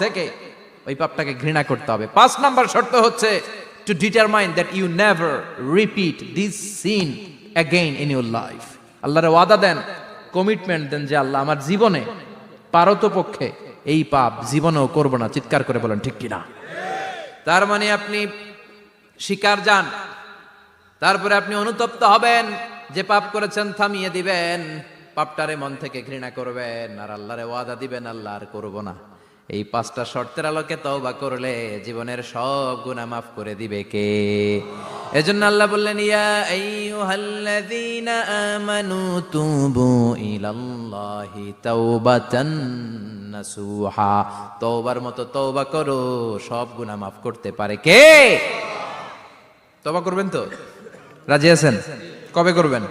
থেকে ওই পাপটাকে ঘৃণা করতে হবে। 5 নাম্বার শর্ত হচ্ছে to determine that you never repeat this sin again in your life. আল্লাহর ওয়াদা দেন, কমিটমেন্ট দেন যে আল্লাহ আমার জীবনে পারতপক্ষে এই পাপ জীবনেও করব না। চিৎকার করে বলেন ঠিক কিনা? তার মানে আপনি শিকার যান, তারপরে আপনি অনুতপ্ত হবেন, যে পাপ করেছেন থামিয়ে দিবেন, পাপটারে মন থেকে ঘৃণা করবেন, আর আল্লাহরে ওয়াদা দিবেন আল্লাহ আর করব না। এই 5টা শর্তের আলোকে তওবা করলে জীবনের সব গুনাহ মাফ করে দিবে কে? এজন্য আল্লাহ বললেন, ইয়া আইয়ুহাল্লাযীনা আমানু তুবু ইলাল্লাহি তাওবাতান নাসুহা। তওবার মতো তওবা করো, সব গুনাহ মাফ করতে পারে কে? তওবা করবেন তো? রাজি আছেন? কবে করবেন?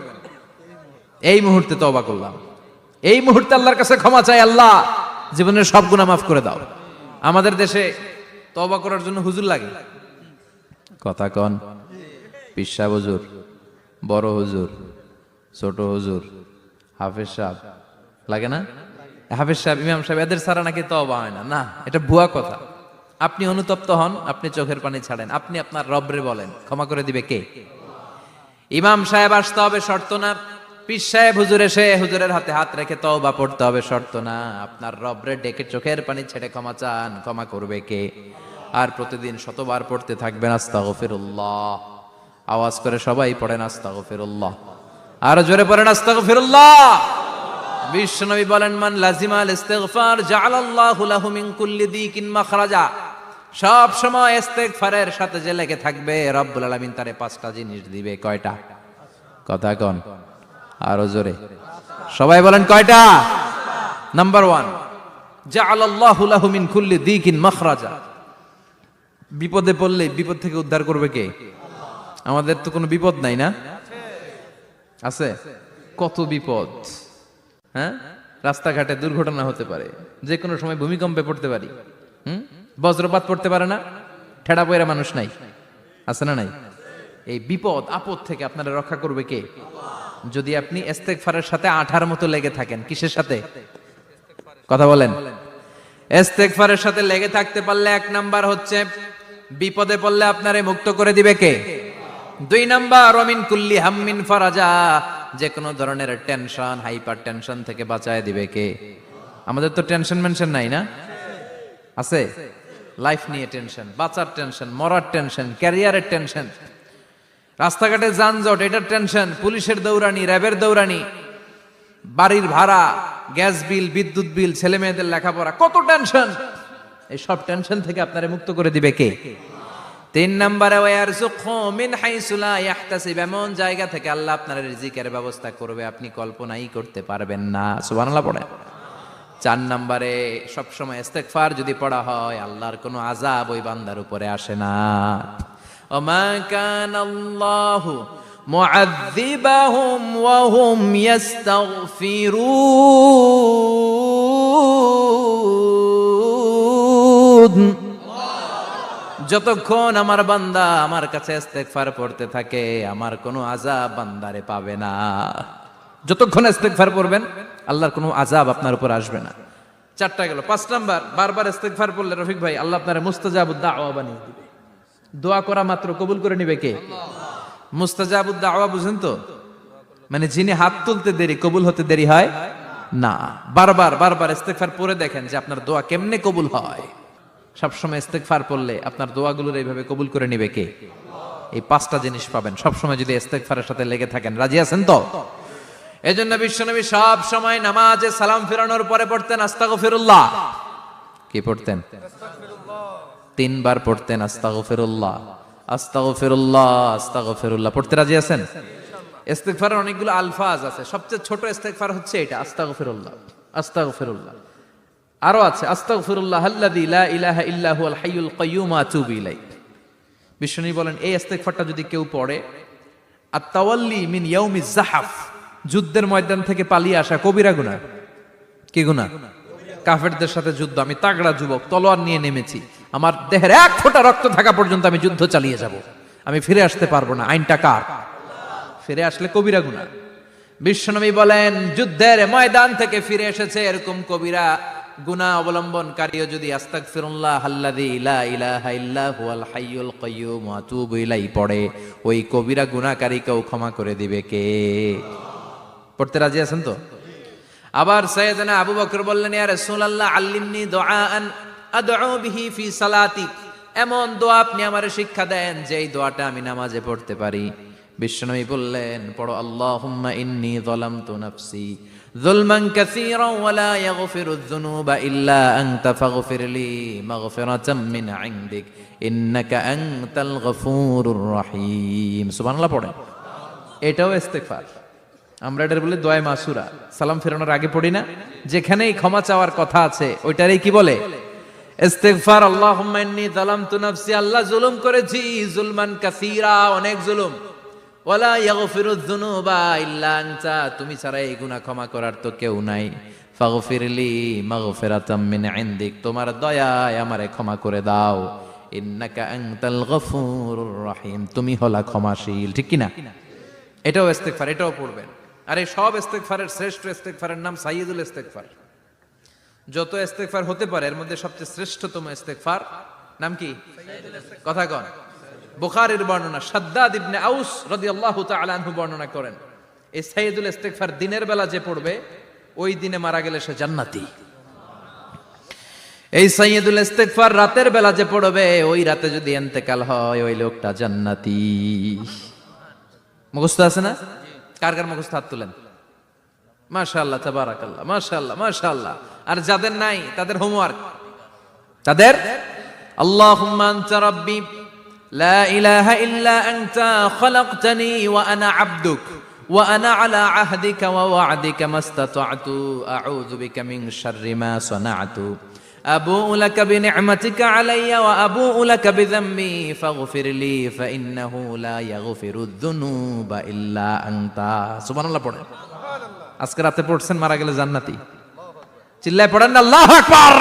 এই মুহূর্তে তওবা করলাম, এই মুহূর্তে আল্লাহর কাছে ক্ষমা চাই, আল্লাহ জীবনের সব গুনাহ মাফ করে দাও। আমাদের দেশে তওবা করার জন্য হুজুর লাগে, কথা কন, পীর সাহেব হুজুর, বড় হুজুর, ছোট হুজুর, হাফেজ সাহেব লাগে না? হাফেজ সাহেব, ইমাম সাহেব, এদের ছাড়া নাকি তওবা হয় না। না, এটা ভুয়া কথা। আপনি অনুতপ্ত হন, আপনি চোখের পানি ছাড়েন, আপনি আপনার রবরে বলেন, ক্ষমা করে দিবে কে? ইমাম সাহেব আসতে হবে শর্ত না, পীর সাহেব হুজুর এসে হুজুরের হাতে হাত রেখে তওবা পড়তে হবে শর্ত না। আপনার রবরে ডেকে চোখের পানি ছেড়ে ক্ষমা চান, ক্ষমা করবে কে? আর প্রতিদিন শতবার পড়তে থাকবেন আস্তাগফিরুল্লাহ। আওয়াজ করে সবাই পড়েন আস্তাগফিরুল্লাহ, আর জোরে পড়েন আস্তাগফিরুল্লাহ। বিশ্বনবী বলেন, মান লাজিমাল ইস্তিগফার জাআলাল্লাহু লাহু মিন কুল্লি দিকিন মাখরাজা। সব সময় ইস্তিগফারের সাথে যে লেগে থাকবে, রব্বুল আলামিন তারে 5টা জিনিস দিবে। কয়টা? কথা কন, আরো জোরে সবাই বলেন কয়টা? নাম্বার 1, জাআলাল্লাহু লাহু মিন কুল্লি দিকিন মাখরাজা। বিপদে পড়লে বিপদ থেকে উদ্ধার করবে কে? আমাদের তো কোনো বিপদ নাই না? আছে? কত বিপদ, হ্যাঁ? রাস্তাঘাটে দুর্ঘটনা হতে পারে, যে কোনো সময় ভূমিকম্পে পড়তে পারি, বজ্রপাত পড়তে পারে না, ঠেড়া পয়রা মানুষ নাই, আছে না নাই? এই বিপদ আপদ থেকে আপনারা রক্ষা করবে কে? যদি আপনি ইস্তেগফারের সাথে আঠার মতো লেগে থাকেন। কিসের সাথে? কথা বলেন। ইস্তেগফারের সাথে লেগে থাকতে পারলে 1 নাম্বার হচ্ছে বিপদে পড়লে আপনারে মুক্ত করে দিবে কে? 2 নাম্বার ওমিন কুল্লি হাম্মিন ফারাজা। যে কোনো ধরনের টেনশন, হাইপার টেনশন থেকে বাঁচায় দিবে কে? আমাদের তো টেনশন মেনশন নাই না? আছে? লাইফ নিয়ে টেনশন, বাঁচার টেনশন, মরার টেনশন, ক্যারিয়ারের টেনশন, রাস্তাঘাটে যানজট, এটার টেনশন, পুলিশের দৌড়ানি, র্যাবের দৌড়ানি, বাড়ির ভাড়া, গ্যাস বিল, বিদ্যুৎ বিল, ছেলে মেয়েদের লেখাপড়া, কত টেনশন। এই সব টেনশন থেকে আপনারে মুক্ত করে দিবে কে? 3 নম্বরে ওয়ারযুকহু মিন হাইসু লা ইয়াহতাসিব। এমন জায়গা থেকে আল্লাহ আপনার রিজিকের ব্যবস্থা করবে আপনি কল্পনাই করতে পারবেন না। সুবহানাল্লাহ পড়েন। 4 নম্বরে সবসময় ইস্তেগফার যদি পড়া হয়, আল্লাহর কোনো আযাব ওই বান্দার উপরে আসে না। ওমা কানাল্লাহু মুআযযিবাহুম ওয়া হুম ইস্তাগফিরুন। যতক্ষণ আমার বান্দা আমার কাছে ইস্তেগফার পড়তে থাকে, আমার কোনো আযাব বান্দারে পাবে না। যতক্ষণ ইস্তেগফার পড়বেন, আল্লাহর কোনো আযাব আপনার উপর আসবে না। 4টা গেল। 5 নাম্বার, বারবার ইস্তেগফার পড়লে রফিক ভাই আল্লাহ আপনারে মুস্তাজাবুদ দাওয়া বানিয়ে দিবে। দোয়া করা মাত্র কবুল করে নিবে কে? মুস্তাজাবুদ দাওয়া বুঝেন তো? মানে যিনি হাত তুলতে দেরি, কবুল হতে দেরি হয় না। বারবার বারবার ইস্তেগফার পড়ে দেখেন যে আপনার দোয়া কেমনে কবুল হয়। সবসময় ইস্তেগফার পড়লে আপনার দোয়াগুলোর এইভাবে কবুল করে নিবে কে? এই 5টা জিনিস পাবেন সবসময় যদি ইস্তেগফারের সাথে লেগে থাকেন। রাজি আছেন তো? এজন্য বিশ্বনবী সব সময় নামাজে সালাম ফিরানোর পরে পড়তেন আস্তাগফিরুল্লাহ। কি পড়তেন? 3 বার পড়তেন আস্তাগফিরুল্লাহ, আস্তাগফিরুল্লাহ, আস্তাগফিরুল্লাহ। পড়তে রাজি আছেন? ইস্তেগফারের অনেকগুলো আলফাজ আছে, সবচেয়ে ছোট ইস্তেগফার হচ্ছে এটা, আস্তাগফিরুল্লাহ, আস্তাগফিরুল্লাহ। আরো আছে আস্তাগফিরুল্লাহ আল্লাযী লা ইলাহা ইল্লা হুয়াল হাইয়ুল কাইয়্যুম ওয়া আতুবু ইলাইহি। বিশ্বনবী বলেন এই ইস্তেগফারটা যদি কেউ পড়ে, আত-তাওয়াল্লি মিন ইয়াউমিজ যাহাফ, যুদ্ধের ময়দান থেকে পালিয়ে আসা কবিরা গুনাহ। কি গুনাহ? কাফেরদের সাথে যুদ্ধ, আমি তাগড়া যুবক, তলোয়ার নিয়ে নেমেছি, আমার দেহের 1 ফোঁটা রক্ত থাকা পর্যন্ত আমি যুদ্ধ চালিয়ে যাব, আমি ফিরে আসতে পারবো না। আইনটা কার? ফিরে আসলে কবিরা গুনাহ। বিশ্বনবী বলেন যুদ্ধের ময়দান থেকে ফিরে এসেছে এরকম কবিরা গুনাহ অবলম্বনকারীও যদি আস্তাগফিরুল্লাহ আল্লাযী লা ইলাহা ইল্লা হুয়াল হাইয়ুল কাইয়্যুম ওয়া আতুবু ইলাইহি পড়ে, ওই কবিরা গুনাহকারীকেও ক্ষমা করে দিবে কে? পড়তে রাজি আছেন তো? আবার সাইয়েদনা আবু বকর বললেন, ইয়া রাসূলুল্লাহ আল্লিমনি দুআআন আদউ বিহি ফি সালাতি, এমন দোয়া আপনি আমারে শিক্ষা দেন যে এই দোয়াটা আমি নামাজে পড়তে পারি। বিশ্বনবী বললেন, পড়ো আল্লাহুম্মা ইন্নী যালামতু নাফসি যুলমান কাসীরান ওয়া লা ইয়াগফিরুয যুনুবা ইল্লা আনতা ফাগফিরলি মাগফিরাতাম মিন ইনদিক ইন্নাকা আনতাল গফুরুর রহিম। সুবহানাল্লাহ পড়েন। এটাও ইস্তেগফার। আমরা এটার বলে দোয়া মাসুরা, সালাম ফেরানোর আগে পড়ি না? যেখানেই ক্ষমা চাওয়ার কথা আছে ওইটারই কি বলে? ইস্তেগফার। আল্লাহুম্মা ইন্নী যালামতু নাফসি, আল্লাহ জুলুম করেছি, যুলমান কাসীরা, অনেক জুলুম। ওয়ালা ইয়াগফিরুয যুনুবা ইল্লা আনতা, তুমি ছাড়া এই গুনাহ ক্ষমা করার তো কেউ নাই। ফাগফিরলি মাগফিরাতাম মিন ইনদিক, তোমার দয়ায় আমারে ক্ষমা করে দাও। ইন্নাকা আনতাল গফুরুর রহিম, তুমি হলা ক্ষমাশীল। ঠিক কি না? এটাও ইস্তেগফার, এটাও পড়বেন। আর এই সব ইস্তেগফারের শ্রেষ্ঠ ইস্তেগফারের নাম সাইয়্যিদুল ইস্তেগফার। যত ইস্তেগফার হতে পারে এর মধ্যে সবচেয়ে শ্রেষ্ঠতম ইস্তেগফার নাম কি? কথা কন। বুখারীর বর্ণনা, শাদ্দাদ ইবনে আউস রাদিয়াল্লাহু তাআলা আনহু বর্ণনা করেন, এই সাইয়্যিদুল ইস্তেগফার দিনের বেলা যে পড়বে ওই দিনে মারা গেলে সে জান্নাতি। এই সাইয়্যিদুল ইস্তেগফার রাতের বেলা যে পড়বে ওই রাতে যদি ইন্তেকাল হয় ওই লোকটা জান্নাতি। মুখস্থ আছে না? কার কার মুখস্থ হাত তুলেন। মাশাআল্লাহ, তাবারাকাল্লাহ, মাশাআল্লাহ, মাশাআল্লাহ। আর যাদের নাই তাদের হোমওয়ার্ক, তাদের আল্লাহুম্মা আনতা রাব্বি লা ইলাহা ইল্লা আনতা খালাকতানি ওয়া আনা আবদুক ওয়া আনা আলা আহদিকা ওয়া ওয়া'দিকা মাস্তাতা'তু আউযু বিকা মিন শাররি মা সানা'তু আবুউ লাকা বিনি'মাতিকা আলাইয়া ওয়া আবুউ লাকা বিযামবি ফাগফিরলি ফাইন্নাহু লা ইয়াগফিরুয যুনুবা ইল্লা আনতা। সুবহানাল্লাহ পড়েন। আজকে রাতে পড়ছেন, মারা গেলে জান্নাতি। চিল্লায় পড়েন আল্লাহু আকবার।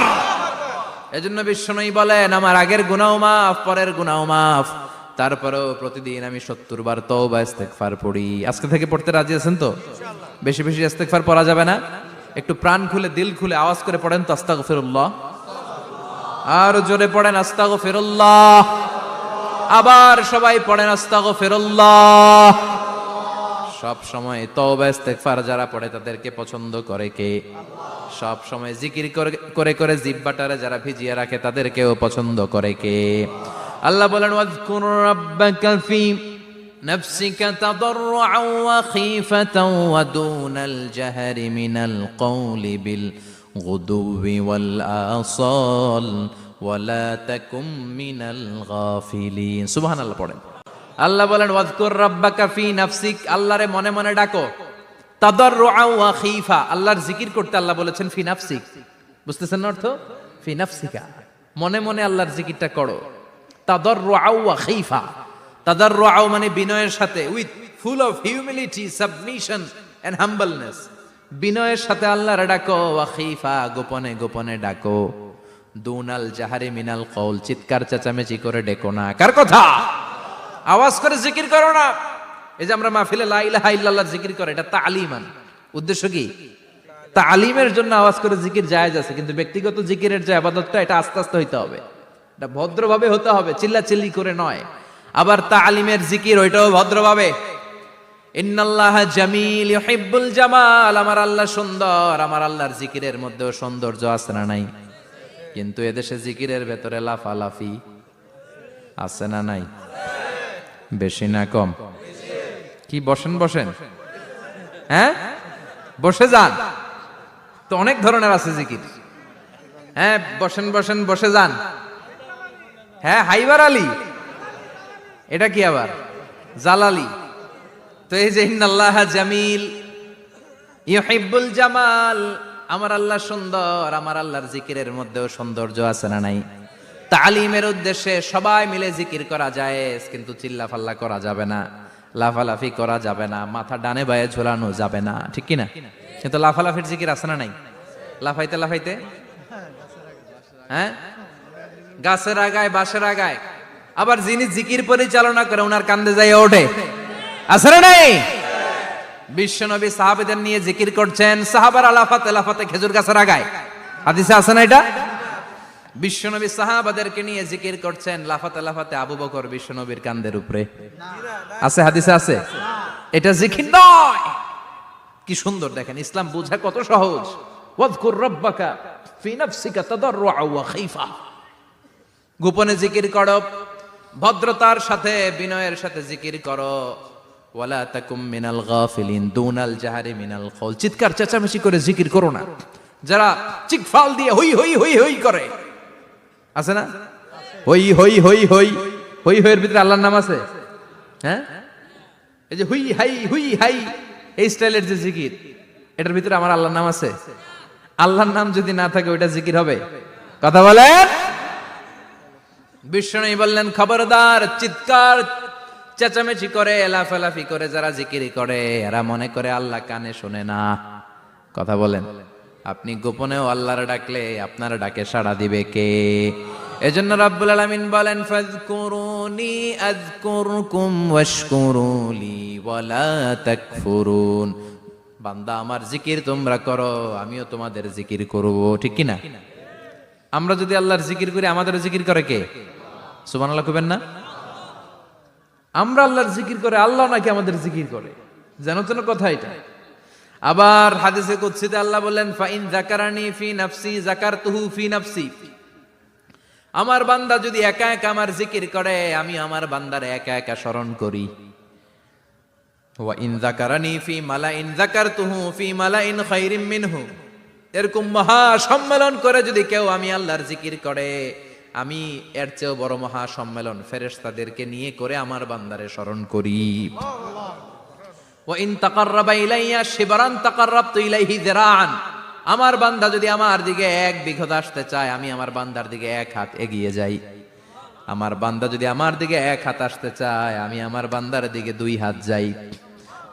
এজন্য বিশ্বনবী বলেন, আমার আগের গুনাহ মাফ, পরের গুনাহ মাফ, তারপরেও প্রতিদিন আমি 70 বার তওবা ইস্তেগফার পড়ি। আজকে থেকে পড়তে রাজি আছেন তো? বেশি বেশি ইস্তেগফার পড়া যাবে না? একটু প্রাণ খুলে দিল খুলে আওয়াজ করে পড়েন তো আস্তাগফিরুল্লাহ। আর জোরে পড়েন আস্তাগফিরুল্লাহ। আবার সবাই পড়েন আস্তাগফিরুল্লাহ। সব সময় তওবা ইস্তেগফার যারা পড়ে তাদেরকে পছন্দ করে কে? সব সময় জিকির করে করে জিহ্বাটারে যারা ভিজিয়ে রাখে তাদেরকেও পছন্দ করে কে? আল্লাহ বলেন, ওয়াজকুর রাব্বাকা ফি নাফসিকা তাদাররুআন ওয়া খীফাতান ওয়া দুনাল জাহরি মিনাল কওলি বিল গুদুবি ওয়াল আসাল ওয়া লা তাকুম মিনাল গাফিলিন। সুবহানাল্লাহ পড়েন। আল্লাহ বলেন, ওয়াজকুর রাব্বাকা ফি নাফসিক, আল্লাহরে মনে মনে ডাকো। তাদাররুআন ওয়া খীফা, আল্লাহর জিকির করতে আল্লাহ বলেছেন ফি নাফসিক। বুঝতেছেন না অর্থ? ফি নাফসিকা, মনে মনে আল্লাহর জিকিরটা করো। তাদাররুআন ওয়া খীফা, তাদাররুআ মানে বিনয়ের সাথে, with full of humility, submission and humbleness. বিনয়ের সাথে আল্লাহরে ডাকো। ওয়া খীফা, গোপনে গোপনে ডাকো। দুনাল জাহারি মিনাল কওল, চিৎকার চেঁচামেচি করে ডেকো না। কার কথা? আওয়াজ করে জিকির করো না। এই যে আমরা মাহফিলে লা ইলাহা ইল্লাল্লাহর জিকির করে, এটা তালিমান। উদ্দেশ্য কি? তালিমের জন্য আওয়াজ করে জিকির জায়েজ আছে, কিন্তু ব্যক্তিগত জিকিরের যে ইবাদতটা এটা আস্তে আস্তে হইতে হবে, এটা ভদ্রভাবে হতে হবে, চিল্লাচিল্লি করে নয়। আবার তালিমের জিকির ওইটাও ভদ্রভাবে। ইন্নাল্লাহা জামিল ইউহিব্বুল জামাল, আমার আল্লাহ সুন্দর, আমার আল্লাহর জিকিরের মধ্যেও সৌন্দর্য আছে না নাই? কিন্তু এদেশে জিকিরের ভেতরে লাফালাফি আছে না নাই? বেশি না কম? কি বসেন বসেন, হ্যাঁ বসে যান তো, অনেক ধরনের আছে জিকির। হ্যাঁ বসেন বসেন, বসে যান। হ্যাঁ হাইবার আলী, এটা কি আবার জালালি? তো এই যে ইন্নাল্লাহা জামিল ইউহিব্বুল জামাল, আমার আল্লাহ সুন্দর, আমার আল্লাহর জিকিরের মধ্যেও সৌন্দর্য আছে না নাই? তালিমের উদ্দেশ্যে সবাই মিলে জিকির করা যায়, কিন্তু চিল্লাফাল্লা করা যাবে না, লাফালাফি করা যাবে না, মাথা ডানে বায়ে ঝোলানো যাবে না, ঠিক কি না? কিন্তু লাফালাফির জিকির আছে না নাই? লাফাইতে লাফাইতে, হ্যাঁ গাছের আগায় বাঁশের আগায়। আবার যিনি জিকির পরিচালনা করে ওনার কান্দে যাই ওঠে, আছে না নাই? বিশ্বনবী সাহাবীদের নিয়ে জিকির করছেন, সাহাবারা লাফাতে লাফাতে খেজুর গাছের আগায়, হাদিসে আছে না এটা? বিশ্বনবী সাহাবাদেরকে নিয়ে জিকির করছেন, লাফাতে লাফাতে আবু বকর বিশ্বনবীর কাঁধের উপরে। আছে, হাদিসে আছে। এটা জিকির নয়। কি সুন্দর দেখেন, ইসলাম বোঝা কত সহজ। ওয়াজকুর রাব্বাকা ফি নাফসিকা তাদাররুআ ওয়া খাইফা, গোপনে জিকির করো, ভদ্রতার সাথে বিনয়ের সাথে জিকির করো। ওয়ালা তাকুম মিনাল গাফিলিন দুনাল জাহারি মিনাল কওল, চিৎকার চেঁচামেচি করে জিকির করো না। যারা চিকফাল দিয়ে হই হই হই হই করে, আছে না? হই হই হই হই হই হইয়ের ভিতরে আল্লাহর নাম আছে। হ্যাঁ, এই যে হুই হাই হুই হাই এই স্টাইলের যে জিকির, এটার ভিতরে আমার আল্লাহর নাম আছে? আল্লাহর নাম যদি না থাকে ওইটা জিকির হবে? কথা বলেন। বিষ্ণু বললেন, খবরদার, চিৎকার চেঁচামেচি করে লাফালাফি করে যারা জিকির করে এরা মনে করে আল্লাহ কানে শোনে না। কথা বলেন। আপনি গোপনেও আল্লাহর ডাকলে আপনার ডাকে সাড়া দিবে কে? এজন্য রাব্বুল আলামিন বলেন, ফাযকুরুনি আযকুরকুম ওয়াশকুরুলি ওয়ালা তাকফুরুন। বান্দা আমার জিকির তোমরা করো, আমিও তোমাদের জিকির করব, ঠিক কি না? আমরা যদি আল্লাহর জিকির করি, আমাদের জিকির করে কে? সুবহানাল্লাহ কইবেন না? আমরা আল্লাহর জিকির করে, আল্লাহ নাকি আমাদের জিকির করে, জানো তো না কথা এটা? আবার হাদিসে কুদসিতে আল্লাহ বলেন, ফাইন যাকারানি ফি নাফসি যাকারতুহু ফি নাফসি। আমার বান্দা যদি একা একা আমার জিকির করে, আমি আমার বান্দারে একা একা স্মরণ করি। ওয়া ইন যাকারানি ফি মালাইন যাকারতুহু ফি মালাইন খায়রিম মিনহু। এরকম মহা সম্মেলন করে যদি কেউ আমি আল্লাহর জিকির করে, আমি এর চেয়েও বড় মহা সম্মেলন ফেরেশতাদেরকে নিয়ে করে আমার বান্দারে স্মরণ করি। ওয়া ইন তাকাররাবা ইলাইয়া শিবরান তাকাররাবতু ইলাইহি যিরাআন। আমার বান্দা যদি আমার দিকে এক বিঘত আসতে চায়, আমি আমার বান্দার দিকে এক হাত এগিয়ে যাই। আমার বান্দা যদি আমার দিকে এক হাত আসতে চায়, আমি আমার বান্দার দিকে দুই হাত যাই।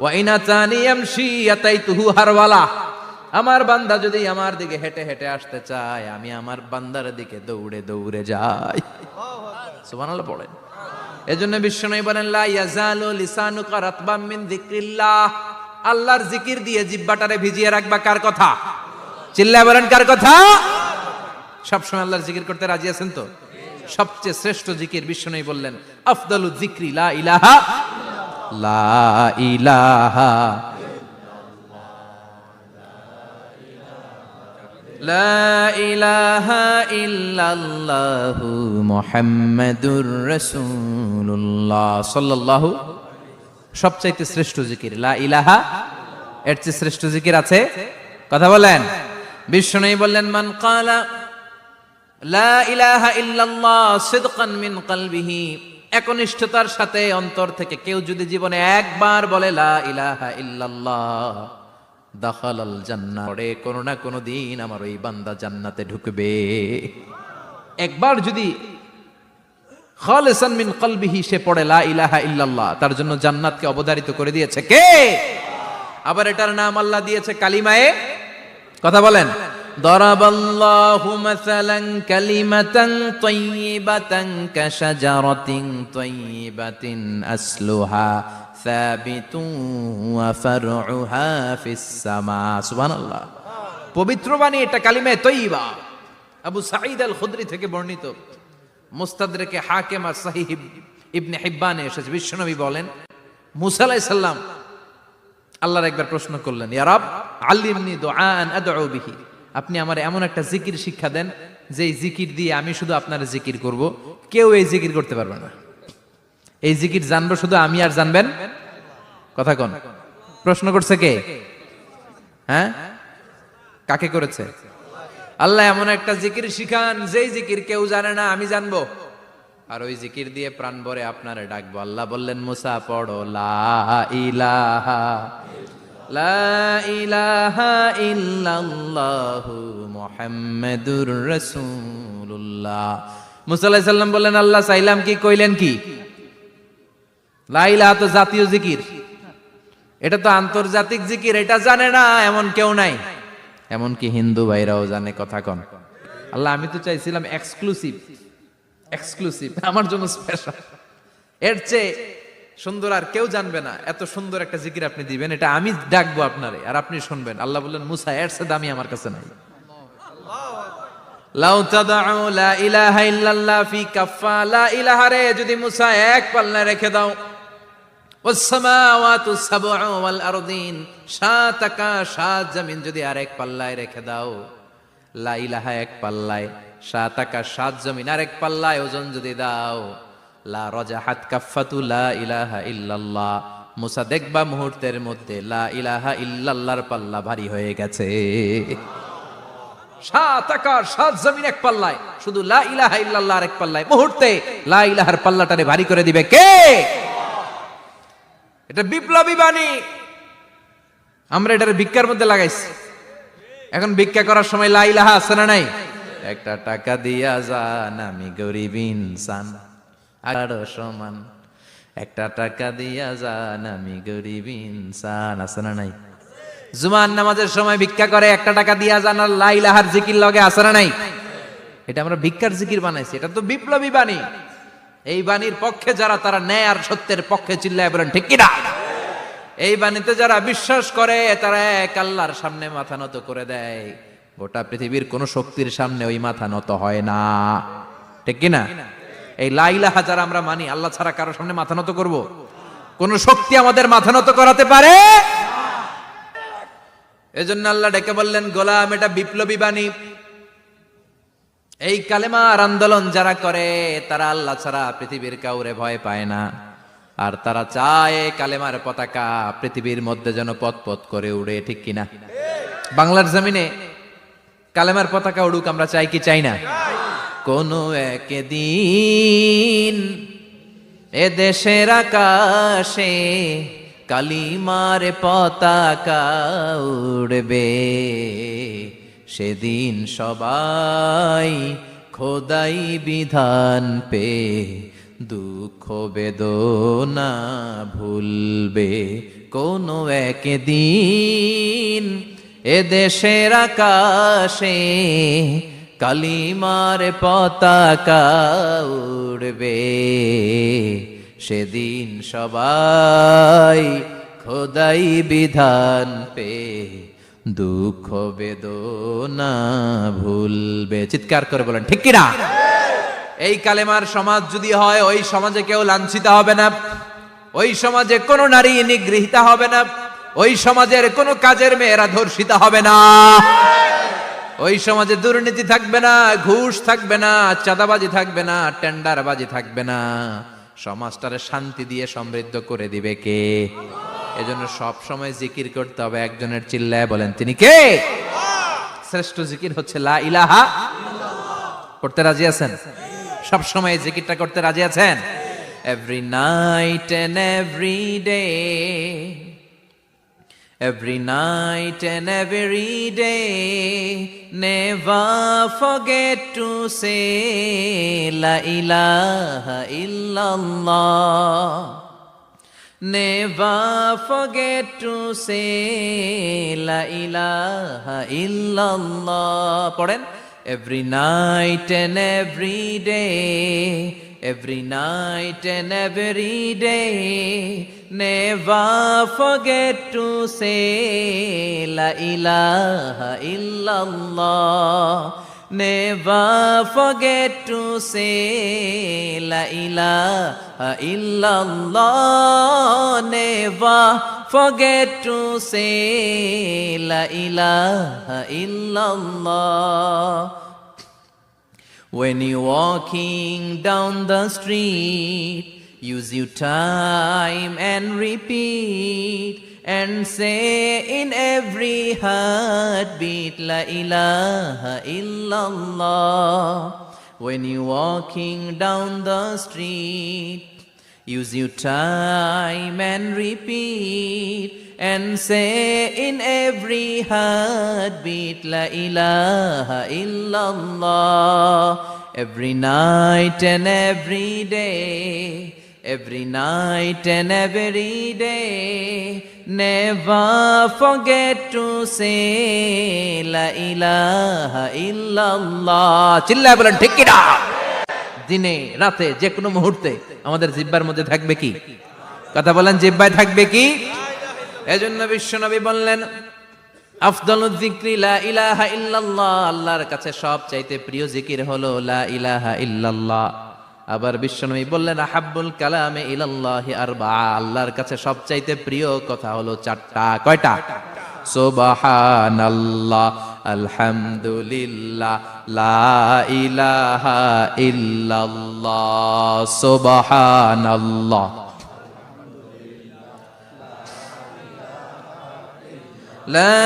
ওয়া ইন আতানি ইয়ামশি আতাইতুহু হারওয়ালা। আমার বান্দা যদি আমার দিকে হেঁটে হেঁটে আসতে চায়, আমি আমার বান্দার দিকে দৌড়ে দৌড়ে যাই। সুবহানাল্লাহ পড়েন। এজন্য বিশ্বনবী বলেন, লা ইয়াজালু লিসানুকা রাতবাম মিন যিকরিল্লাহ। আল্লাহর জিকির দিয়ে জিহ্বাটারে ভিজিয়ে রাখবা। কার কথা? চিল্লায় বলেন, কার কথা? সবসময় আল্লাহর জিকির করতে রাজি আছেন তো? সবচেয়ে শ্রেষ্ঠ জিকির বিশ্বনবী বললেন, আফদালু যিকরি লা ইলাহা লা ইলাহা লা ইলাহা ইল্লাল্লাহু মুহাম্মাদুর রাসূলুল্লাহ সাল্লাল্লাহু। সবচাইতে শ্রেষ্ঠ জিকির লা ইলাহা। এর চেয়ে শ্রেষ্ঠ জিকির আছে? কথা বলেন। বিশ্বনবী বললেন, মান ক্বালা লা ইলাহা ইল্লাল্লাহ সিদকান মিন কলবিহি, একনিষ্ঠতার সাথে অন্তর থেকে কেউ যদি জীবনে একবার বলে লা ইলাহা ইল্লাল্লাহ, দাখালাল জান্নাহ, পরে কোনো না কোনো দিন আমার ওই বান্দা জান্নাতে ঢুকবে। একবার যদি খালিসান মিন কলবিহি সে পড়ে লা ইলাহা ইল্লাল্লাহ, তার জন্য জান্নাতকে অবধারিত করে দিয়েছে কে? আবার এটার নাম আল্লাহ দিয়েছে কালিমায়ে। কথা বলেন। দরাবাল্লাহু মাসালান কালিমাতান তাইয়িবাতান কাশাজারাতিন তাইয়িবাতিন আসলুহা সাবিতুন ওয়া ফারউহা ফিস সামা। সুবহানাল্লাহ। পবিত্র বাণী এটা কালিমায়ে তাইয়িবা। আবু সাঈদ আল খুদরি থেকে বর্ণিত, মুস্তাদরেকে হাকিম আর সহিহ ইবনে হিব্বানে এসেছে। বিশ্বনবী বলেন, মুসা আলাইহিস সালাম আল্লাহর একবার প্রশ্ন করলেন, ইয়া রব আল্লিমনি দুআআন আদউ বিহি, আপনি আমার এমন একটা জিকির শিক্ষা দেন যেই জিকির দিয়ে আমি শুধু আপনার জিকির করব, কেউ এই জিকির করতে পারবে না। এই জিকির জানবো শুধু আমি আর জানবেন। কথা কোন? প্রশ্ন করছে কে? হ্যাঁ, কাকে করেছে? আল্লাহ এমন একটা জিকির শিখান যেই জিকির কেউ জানে না, আমি জানবো, আর ওই জিকির দিয়ে প্রাণ ভরে আপনারে ডাকবো। আল্লাহ বললেন, মুসা পড়ো লা ইলাহা লা ইলাহা ইল্লাল্লাহু মুহাম্মাদুর রাসূলুল্লাহ। মুসা আলাইহিস সালাম বললেন, আল্লাহ চাইলাম কি, কইলেন কি? লা ইলাহা তো জাতীয় জিকির, এটা তো আন্তর্জাতিক জিকির, এটা জানে না এমন কেউ নাই, এমনকি হিন্দু ভাইরাও জানে। কথা কন। আল্লাহ আমি তো চাইছিলাম এক্সক্লুসিভ, আমার জন্য স্পেশাল, এর চেয়ে সুন্দর আর কেউ জানবে না, এত সুন্দর একটা জিকির আপনি দিবেন, এটা আমি ডাকবো আপনারে আর আপনি শুনবেন। আল্লাহ বললেন, মুসা এর চেয়ে দামি আমার কাছে নাই। লাউ তাদউ লা ইলাহা ইল্লাল্লাহ ফি কাফা, লা ইলাহা রে যদি মুসা এক পাল্লায় রেখে দাও, ওয়াস সামাওয়াতু সাবউ ওয়াল আরদিন, সাত আকাশ সাত জমিন যদি আরেক পাল্লায় রেখে দাও, লা ইলাহা এক পাল্লায়, সাত আকাশ সাত জমিন আরেক পাল্লায় ওজন যদি দাও, লা রাজাহাত কাফাতু লা ইলাহা ইল্লাল্লাহ, মুসা দেখবা মুহূর্তের মধ্যে লা ইলাহা ইল্লাল্লাহর পাল্লা ভারী হয়ে গেছে। সাত আকাশ সাত জমিন এক পাল্লায়, শুধু লা ইলাহা ইল্লাল্লাহ এক পাল্লায়, মুহূর্তে লা ইলাহার পাল্লাটারে ভারী করে দিবে কে? এটা বিপ্লবী বাণী। আমরা এটার ভিক্ষার মধ্যে লাগাইছি। এখন ভিক্ষা করার সময় লা ইলাহা আছে না নাই? একটা টাকা দিয়া যান, আমি গরিব ইনসান আরো সমান, একটা টাকা দিয়া যান, আমি গরিব ইনসান, আছে না নাই? জুমার নামাজের সময় ভিক্ষা করে, একটা টাকা দিয়া যান, আর লা ইলাহার জিকির লগে, আছে না নাই? এটা আমরা ভিক্ষার জিকির বানাইছি। এটা তো বিপ্লবী বাণী। এই বাণীর পক্ষে যারা, তারা ন্যায় আর সত্যের পক্ষে চিল্লায় বলেন ঠিক কিনা? এই বাণীতে যারা বিশ্বাস করে, তারা এক আল্লাহর সামনে মাথা নত করে দেয়। গোটা পৃথিবীর কোন শক্তির সামনে ওই মাথা নত হয় না, ঠিক কিনা? এই লা ইলাহা যারা আমরা মানি, আল্লাহ ছাড়া কারো সামনে মাথা নত করব? কোন শক্তি আমাদের মাথা নত করাতে পারে? এজন্য আল্লাহ ডেকে বললেন, গোলাম এটা বিপ্লবী বাণী। এই কালেমার আন্দোলন যারা করে, তারা আল্লাহ ছাড়া পৃথিবীর কাউরে ভয় পায় না। আর তারা চায় কালেমার পতাকা পৃথিবীর মধ্যে যেন পথ পথ করে উড়ে, ঠিক কিনা? বাংলার জমিনে কালেমার পতাকা উড়ুক, আমরা চাই কি চাই না? কোনো একদিন এ দেশের আকাশে কালিমার পতাকা উড়বে, সেদিন সবাই খোদাই বিধান পে দুঃখ বেদনা ভুলবে। কোনো একদিন এ দেশের আকাশে কালিমার পতাকা উড়বে, সেদিন সবাই খোদাই বিধান পে দুঃখ বেদনা ভুলবে। চিৎকার করে বলেন ঠিক কিনা? এই কালেমার সমাজ যদি হয়, ওই সমাজে কেউ লাঞ্ছিত হবে না, ওই সমাজে কোনো নারী নিগৃহীতা হবে না, ওই সমাজের কোনো কাজের মেয়েরা ধর্ষিত হবে না, ওই সমাজে দুর্নীতি থাকবে না, ঘুষ থাকবে না, চাঁদাবাজি থাকবে না, টেন্ডারবাজি থাকবে না। সমাজটারে শান্তি দিয়ে সমৃদ্ধ করে দিবে কে? এজন্য সব সময় জিকির করতে হবে একজনের, চিল্লায় বলেন তিনি কে? শ্রেষ্ঠ জিকির হচ্ছে লা ইলাহা। করতে রাজি আছেন? সব সময় জিকিরটা করতে রাজি আছেন? Every night and every day, every night and every day, never forget to say la ilaha illallah, never forget to say la ilaha illallah. পড়েন, every night and every day, every night and every day, never forget to say la ilaha illallah, never forget to say la ilaha illallah, never forget to say la ilaha illallah. When you're walking down the street, use your time and repeat, and say in every heartbeat la ilaha illallah. When you're walking down the street, use your time and repeat, and say in every heartbeat la ilaha illallah. Every night and every day, every night and every day, never forget to say la ilaha illallah. চিল্লায় বলেন ঠিক কিনা? দিনে রাতে যে কোনো মুহূর্তে আমাদের জিহ্বার মধ্যে থাকবে কি? কথা বলেন, জিহ্বায় থাকবে কি? এজন্য বিশ্বনবী বললেন, আফদালুয যিকরি লা ইলাহা ইল্লাল্লাহ, আল্লাহর কাছে সবচাইতে প্রিয় জিকির হলো লা ইলাহা ইল্লাল্লাহ। আবার বিশ্বনবী বললেন আহাব্বুল কালামে ইলাল্লাহি আরবাআ, আল্লাহর কাছে সবচাইতে প্রিয় কথা হলো চারটা। কয়টা? সুবহানাল্লাহ, আলহামদুলিল্লাহ, লা ইলাহা ইল্লাল্লাহ। সুবহানাল্লাহ, লা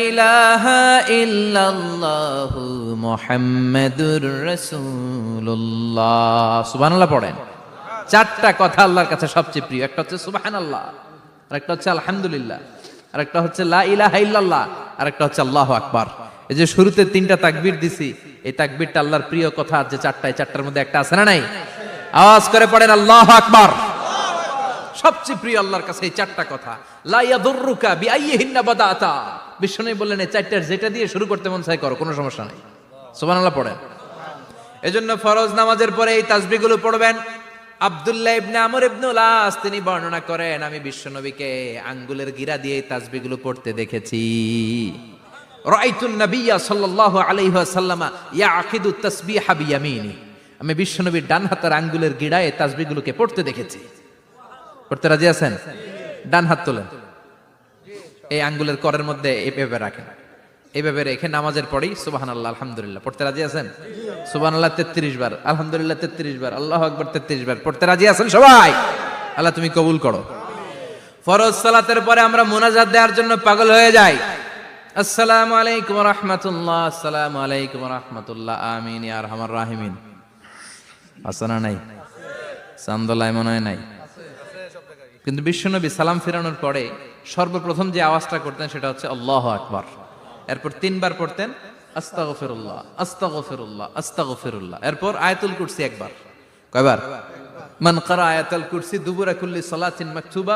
ইলাহা ইল্লাল্লাহ, মুহাম্মাদুর রাসূলুল্লাহ। সুবহানাল্লাহ পড়েন। চারটা কথা আল্লাহর কাছে সবচেয়ে প্রিয়। একটা হচ্ছে সুবহানাল্লাহ, আরেকটা হচ্ছে আলহামদুলিল্লাহ, আরেকটা হচ্ছে লা ইলাহা ইল্লাল্লাহ, আরেকটা হচ্ছে আল্লাহু আকবার। এই যে শুরুতে তিনটা তাকবীর দিছি, এই তাকবীরটা আল্লাহর প্রিয় কথা যে চারটা, এই চারটার মধ্যে একটা আছে না নাই? আওয়াজ করে পড়েন আল্লাহু আকবার। সবচেয়ে প্রিয় আল্লাহর কাছে এই চারটা কথা। লা ইয়াদুররুকা বিআইয়িহিন্না বাদাতা, বিষ্ণু বললেন এই চারটার যেটা দিয়ে শুরু করতে মন চায় করো, কোনো সমস্যা নাই। সুবহানাল্লাহ পড়েন। এজন্য ফরজ নামাজের পরে এই তাসবিহগুলো পড়বেন। আব্দুল্লাহ ইবনে আমর ইবনে আস তিনি বর্ণনা করেন, আমি বিশ্বনবীকে আঙ্গুলের গিরা দিয়ে এই তাসবিহগুলো পড়তে দেখেছি। রাআইতুন নাবিয়্যা সাল্লাল্লাহু আলাইহি ওয়াসাল্লাম ইয়াকিদু তাসবিহা বিয়ামিনি, আমি বিশ্বনবীর ডান হাতের আঙ্গুলের গিরায় এই তাসবিহগুলোকে পড়তে দেখেছি। পড়তে রাজি আছেন? ডান হাত তোলেন, এই আঙ্গুলের করের মধ্যে এইভাবে রাখেন, এইভাবে রেখে নামাজের পরেই সুবহানাল্লাহ আলহামদুলিল্লাহ পড়তে রাজি আছেন? সুবহানাল্লাহ 33 বার, আলহামদুলিল্লাহ 33 বার, আল্লাহু আকবার 33 বার পড়তে রাজি আছেন সবাই? আল্লাহ তুমি কবুল করো। ফরজ সালাতের পরে আমরা মুনাজাত দেওয়ার জন্য পাগল হয়ে যাই। আসসালামু আলাইকুম ওয়া রাহমাতুল্লাহ, আসসালামু আলাইকুম ওয়া রাহমাতুল্লাহ, আমিন ইয়া আরহামার রাহিমিন। আসনা নাই? চান্দলাই মনে হয় নাই। কিন্তু বিশ্বনবী সালাম ফিরানোর পরে সর্বপ্রথম যে আওয়াজটা করতেন সেটা হচ্ছে আল্লাহু আকবার। এরপর 3 বার পড়তেন আস্তাগফিরুল্লাহ, আস্তাগফিরুল্লাহ, আস্তাগফিরুল্লাহ। এরপর আয়াতুল কুরসি একবার। কয়বার? মান ক্বারা আয়াতুল কুরসি দুবুরা কুল্লি সালাতিন মাকতুবা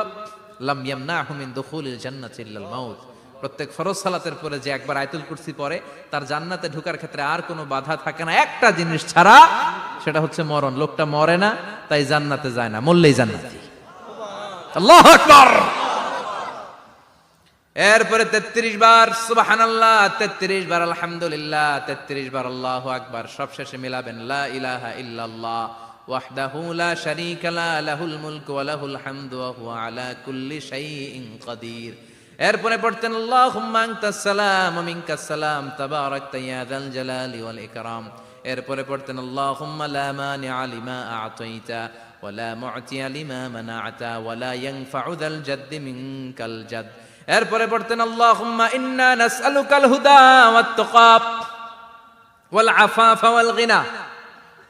লাম ইয়ামনাহু মিন দুখুলিল জান্নাতি ইল্লাল মাউত। প্রত্যেক ফরজ সালাতের পরে যে একবার আয়াতুল কুরসি পড়ে তার জান্নাতে ঢোকার ক্ষেত্রে আর কোনো বাধা থাকে না, একটা জিনিস ছাড়া, সেটা হচ্ছে মরণ। লোকটা মরে না তাই জান্নাতে যায় না, মরলেই জান্নাতি। আল্লাহু আকবার। এরপরে 33 বার সুবহানাল্লাহ, 33 বার আলহামদুলিল্লাহ, 33 বার আল্লাহু আকবার। সবশেষে মিলাবেন লা ইলাহা ইল্লাল্লাহ ওয়াহদাহু লা শারীকা লা লাহুল মুলকু ওয়া লাহুল হামদু ওয়া হুয়া আলা কুল্লি শাইইন কাদির। এরপরে পড়তেন আল্লাহুম্মা আনতাস সালাম ওয়া মিনকাস সালাম তাবারাকতা ইয়া যাল জালালি ওয়াল ইকরাম। এরপরে পড়তেন আল্লাহুম্মা লা মানিআ লিমা আ'তাইতা ওয়া লা মু'তিয়া লিমা মানা'তা ওয়া লা ইয়ানফা'ু যাল জাদ্দি মিনকাল জাদ। এরপরে পড়তেন আল্লাহুম্মা ইন্না নাসআলুকাল হুদা ওয়াত তুকা ওয়াল আফাফা ওয়াল গিনা।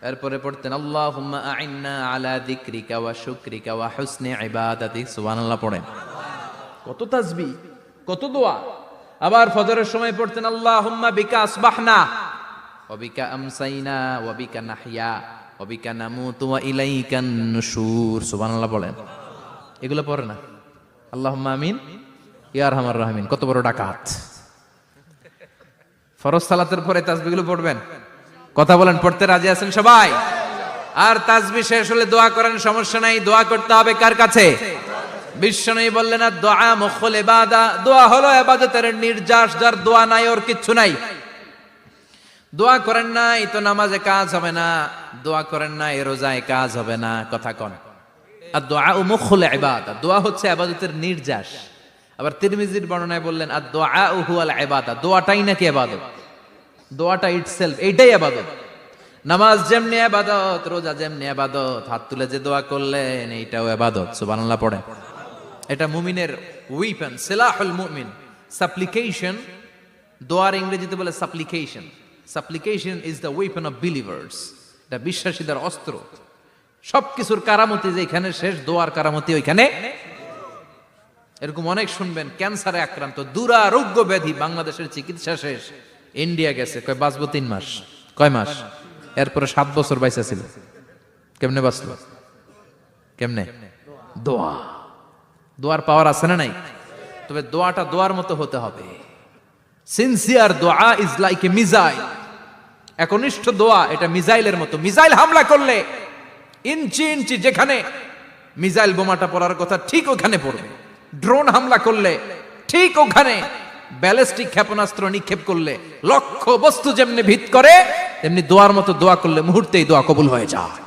এরপরে পড়তেন আল্লাহুম্মা আ'ইন্না আলা যিকরিকা ওয়া শুকরিকা ওয়া হুসনি ইবাদাতিক। সুবহানাল্লাহ পড়েন। কত তাসবিহ, কত দোয়া। আবার ফজরের সময় পড়তেন আল্লাহুম্মা বিকা আসবাহনা ওয়া বিকা আমসাইনা ওয়া বিকা নাহইয়া ওয়া বিকা নামুতু ওয়া ইলাইকান নুশুর। সুবহানাল্লাহ পড়েন। এগুলো পড়ে না? আল্লাহুম্মা আমিন ইয়া আরহামার রাহিমিন। কত বড় ডাকাত। ফরজ সালাতের পরে তাসবিহগুলো পড়বেন। কথা বলেন, পড়তে রাজি আছেন সবাই? আর তাসবিহ শেষ হলে দোয়া করেন, সমস্যা নাই। দোয়া করতে হবে কার কাছে? বিশ্বনবী বললেন আর দোয়া মুখুল ইবাদা, দোয়া হলো ইবাদতের নির্যাস। যার দোয়া নাই ওর কিচ্ছু নাই। দোয়া করেন নাই তো নামাজে কাজ হবে না, দোয়া করেন নাই রোজায় কাজ হবে না। কথা কোন? আর দোয়া মুখুল ইবাদা, দোয়া হচ্ছে ইবাদতের নির্যাস। আবার তিরমিজির বর্ণনায় বললেন আর দোয়া হুয়াল ইবাদা, দোয়াটাই নাকি ইবাদত। দোয়াটা ইটসেলফ এইটাই ইবাদত। নামাজ যেমনি ইবাদত, রোজা যেমনি ইবাদত, হাত তুলে যে দোয়া করলেন এইটাও ইবাদত। সুবহানাল্লাহ পড়েন। এটা মুমিনের ওয়েপন, সিলাহুল মুমিন। সাপ্লিকেশন, দোয়ার ইংরেজিতে বলে সাপ্লিকেশন। সাপ্লিকেশন is the weapon of believers. এটা বিশ্বাসীদের অস্ত্র। সবকিছুর কারামতি যেখানে শেষ, দোয়ার কারামতি ওইখানে। এরকম অনেক শুনবেন ক্যান্সারে আক্রান্ত, দুরারোগ্য ব্যাধি, বাংলাদেশের চিকিৎসা শেষ, ইন্ডিয়া গেছে, কয় বাঁচবো 3 মাস। কয় মাস? এরপরে 7 বছর বাইসা ছিল। কেমনে বাঁচলো? কেমনে? দোয়া। দোয়ার পাওয়ার আছে না নাই? তবে দোয়াটা দোয়ার মতো হতে হবে। সিনসিয়ার দোয়া ইজ লাইক এ মিসাইল। একনিষ্ঠ দোয়া এটা মিসাইলের মতো। মিসাইল হামলা করলে ইঞ্চি ইঞ্চি যেখানে মিসাইল বোমাটা পড়ার কথা ঠিক ওখানে পড়বে। ড্রোন হামলা করলে ঠিক ওখানে ব্যালিস্টিক ক্ষেপণাস্ত্র নিক্ষেপ করলে লক্ষ বস্তু যেমনি ভিত করে, তেমনি দোয়ার মতো দোয়া করলে মুহূর্তেই দোয়া কবুল হয়ে যায়।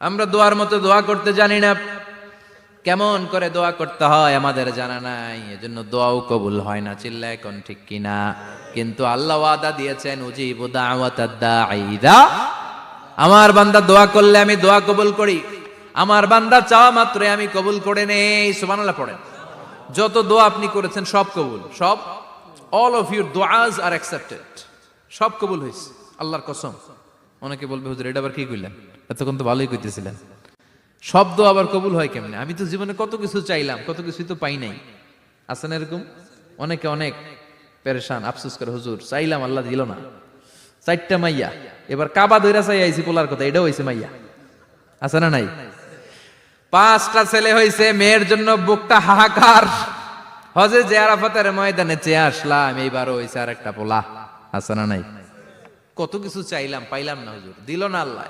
আমরা দোয়ার মতো দোয়া করতে জানি না, কেমন করে দোয়া করতে হয় আমাদের জানা নাই, এজন্য দোয়াও কবুল হয় না। চিল্লা এখন ঠিক কিনা? কিন্তু আল্লাহ ওয়াদা দিয়েছেন, উজিবু দাওয়াতাদ দাঈ ইযা, আমার বান্দা দোয়া করলে আমি দোয়া কবুল করি, আমার বান্দা চাওয়া মাত্রই আমি কবুল করে নেই। সুবহানাল্লাহ পড়েন। যত দোয়া আপনি করেছেন সব কবুল, সব, অল অফ ইউর দোয়াজ আর অ্যাকসেপ্টেড, সব কবুল হয়েছে আল্লাহর কসম। অনেকে বলবে হুজুর এটা আবার কি কইলেন, এতক্ষণ তো ভালোই কইতেছিলেন, সব দোয়া আবার কবুল হয় কেমনে? আমি তো জীবনে কত কিছু চাইলাম, কত কিছুই তো পাই নাই। আছে না এরকম? অনেকে অনেক পেরেশান, আফসোস করে, হুজুর চাইলাম আল্লাহ দিল না। 4টা মাইয়া, এবার কাবা ধইরা চাই আইছি পোলার কথা, এটাও হইছে মাইয়া। আছে না নাই? 5টা ছেলে হইছে, মেয়ের জন্য বুকটা হাহাকার। হজে যে আরাফাতের ময়দানে চেয়ে আসলাম, এইবারও হইছে আর একটা পোলা। আছে না নাই? কত কিছু চাইলাম, পাইলাম না, হুজুর দিল না আল্লাহ।